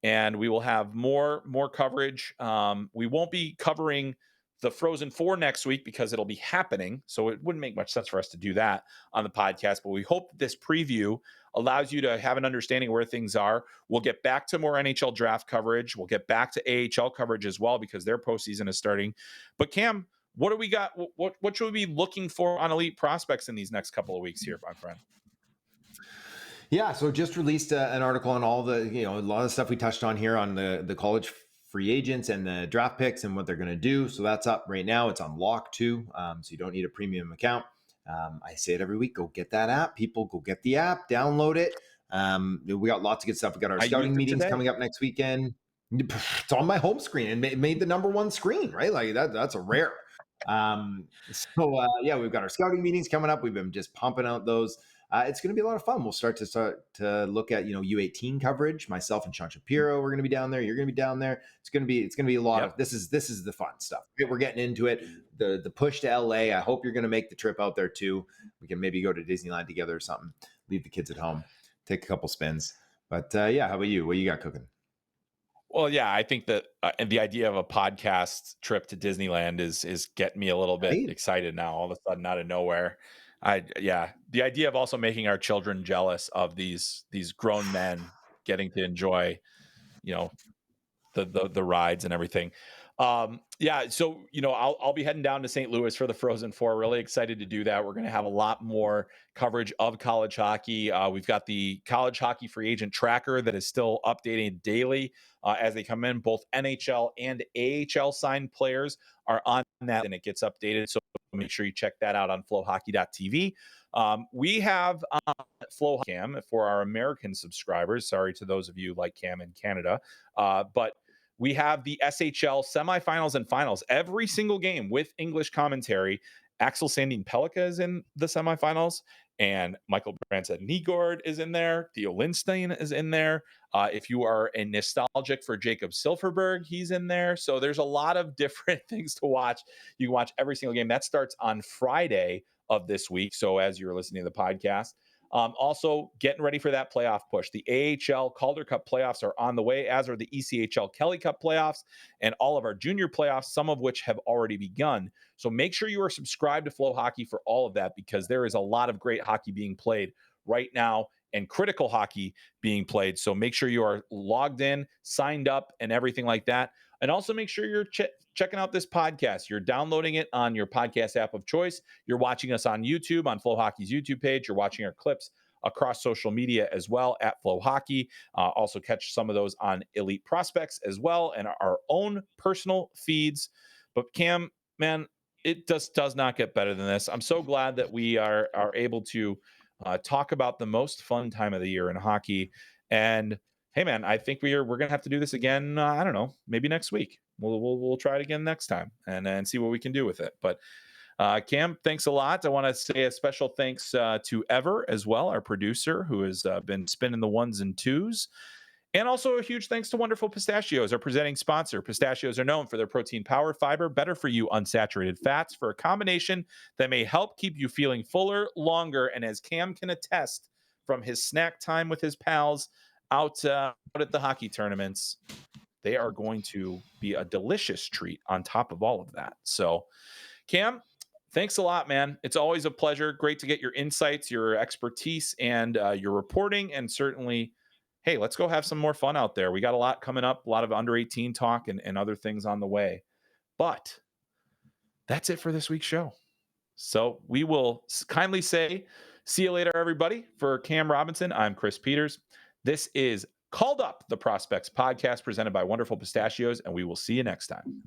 And we will have more coverage. We won't be covering the Frozen Four next week because it'll be happening. So it wouldn't make much sense for us to do that on the podcast. But we hope that this preview allows you to have an understanding of where things are. We'll get back to more NHL draft coverage. We'll get back to AHL coverage as well because their postseason is starting. But Cam, what do we got? What should we be looking for on elite prospects in these next couple of weeks here, my friend? Yeah, so just released an article on all the, a lot of stuff we touched on here on the college free agents and the draft picks and what they're going to do. So that's up right now. It's on Lock 2, so you don't need a premium account. I say it every week. Go get that app, people. Go get the app, download it. We got lots of good stuff. We got our scouting meetings coming up next weekend. It's on my home screen and made the number one screen, right? Like that's a rare. Yeah, we've got our scouting meetings coming up. We've been just pumping out those. It's going to be a lot of fun. We'll start to look at U18 coverage. Myself and Sean Shapiro, we're going to be down there. You're going to be down there. It's going to be a lot of this is the fun stuff. We're getting into it. The push to LA. I hope you're going to make the trip out there too. We can maybe go to Disneyland together or something. Leave the kids at home. Take a couple spins. But yeah, how about you? What you got cooking? Well, yeah, I think that the idea of a podcast trip to Disneyland is getting me a little bit excited now. All of a sudden, out of nowhere. The idea of also making our children jealous of these grown men getting to enjoy, the rides and everything. So I'll be heading down to St. Louis for the Frozen Four. Really excited to do that. We're going to have a lot more coverage of college hockey. We've got the college hockey free agent tracker that is still updating daily as they come in. Both NHL and AHL signed players are on that, and it gets updated. So make sure you check that out on FloHockey.tv. We have FloHockey Cam for our American subscribers. Sorry to those of you like Cam in Canada, but we have the SHL semifinals and finals every single game with English commentary. Axel Sandin Pelika is in the semifinals, and Michael Brandt-Nygård is in there. Theo Lindstein is in there. If you are a nostalgic for Jacob Silfverberg, he's in there. So there's a lot of different things to watch. You can watch every single game. That starts on Friday of this week. So as you're listening to the podcast, also getting ready for that playoff push. The AHL Calder Cup playoffs are on the way, as are the ECHL Kelly Cup playoffs and all of our junior playoffs, some of which have already begun. So make sure you are subscribed to FloHockey for all of that, because there is a lot of great hockey being played right now and critical hockey being played. So make sure you are logged in, signed up, and everything like that. And also make sure you're checking out this podcast. You're downloading it on your podcast app of choice. You're watching us on YouTube, on FloHockey's YouTube page. You're watching our clips across social media as well at FloHockey. Also catch some of those on Elite Prospects as well, and our own personal feeds. But Cam, man, it just does not get better than this. I'm so glad that we are able to talk about the most fun time of the year in hockey. And hey, man, I think we're gonna have to do this again. I don't know, maybe next week. We'll try it again next time and see what we can do with it. But Cam, thanks a lot. I want to say a special thanks to Ever as well, our producer, who has been spinning the ones and twos. And also a huge thanks to Wonderful Pistachios, our presenting sponsor. Pistachios are known for their protein power, fiber, better for you unsaturated fats for a combination that may help keep you feeling fuller longer. And as Cam can attest from his snack time with his pals out at the hockey tournaments, they are going to be a delicious treat on top of all of that. So, Cam, thanks a lot, man. It's always a pleasure. Great to get your insights, your expertise, and your reporting. And certainly, hey, let's go have some more fun out there. We got a lot coming up, a lot of under 18 talk and other things on the way. But that's it for this week's show. So we will kindly say, see you later, everybody. For Cam Robinson, I'm Chris Peters. This is Called Up, the Prospects podcast presented by Wonderful Pistachios, and we will see you next time.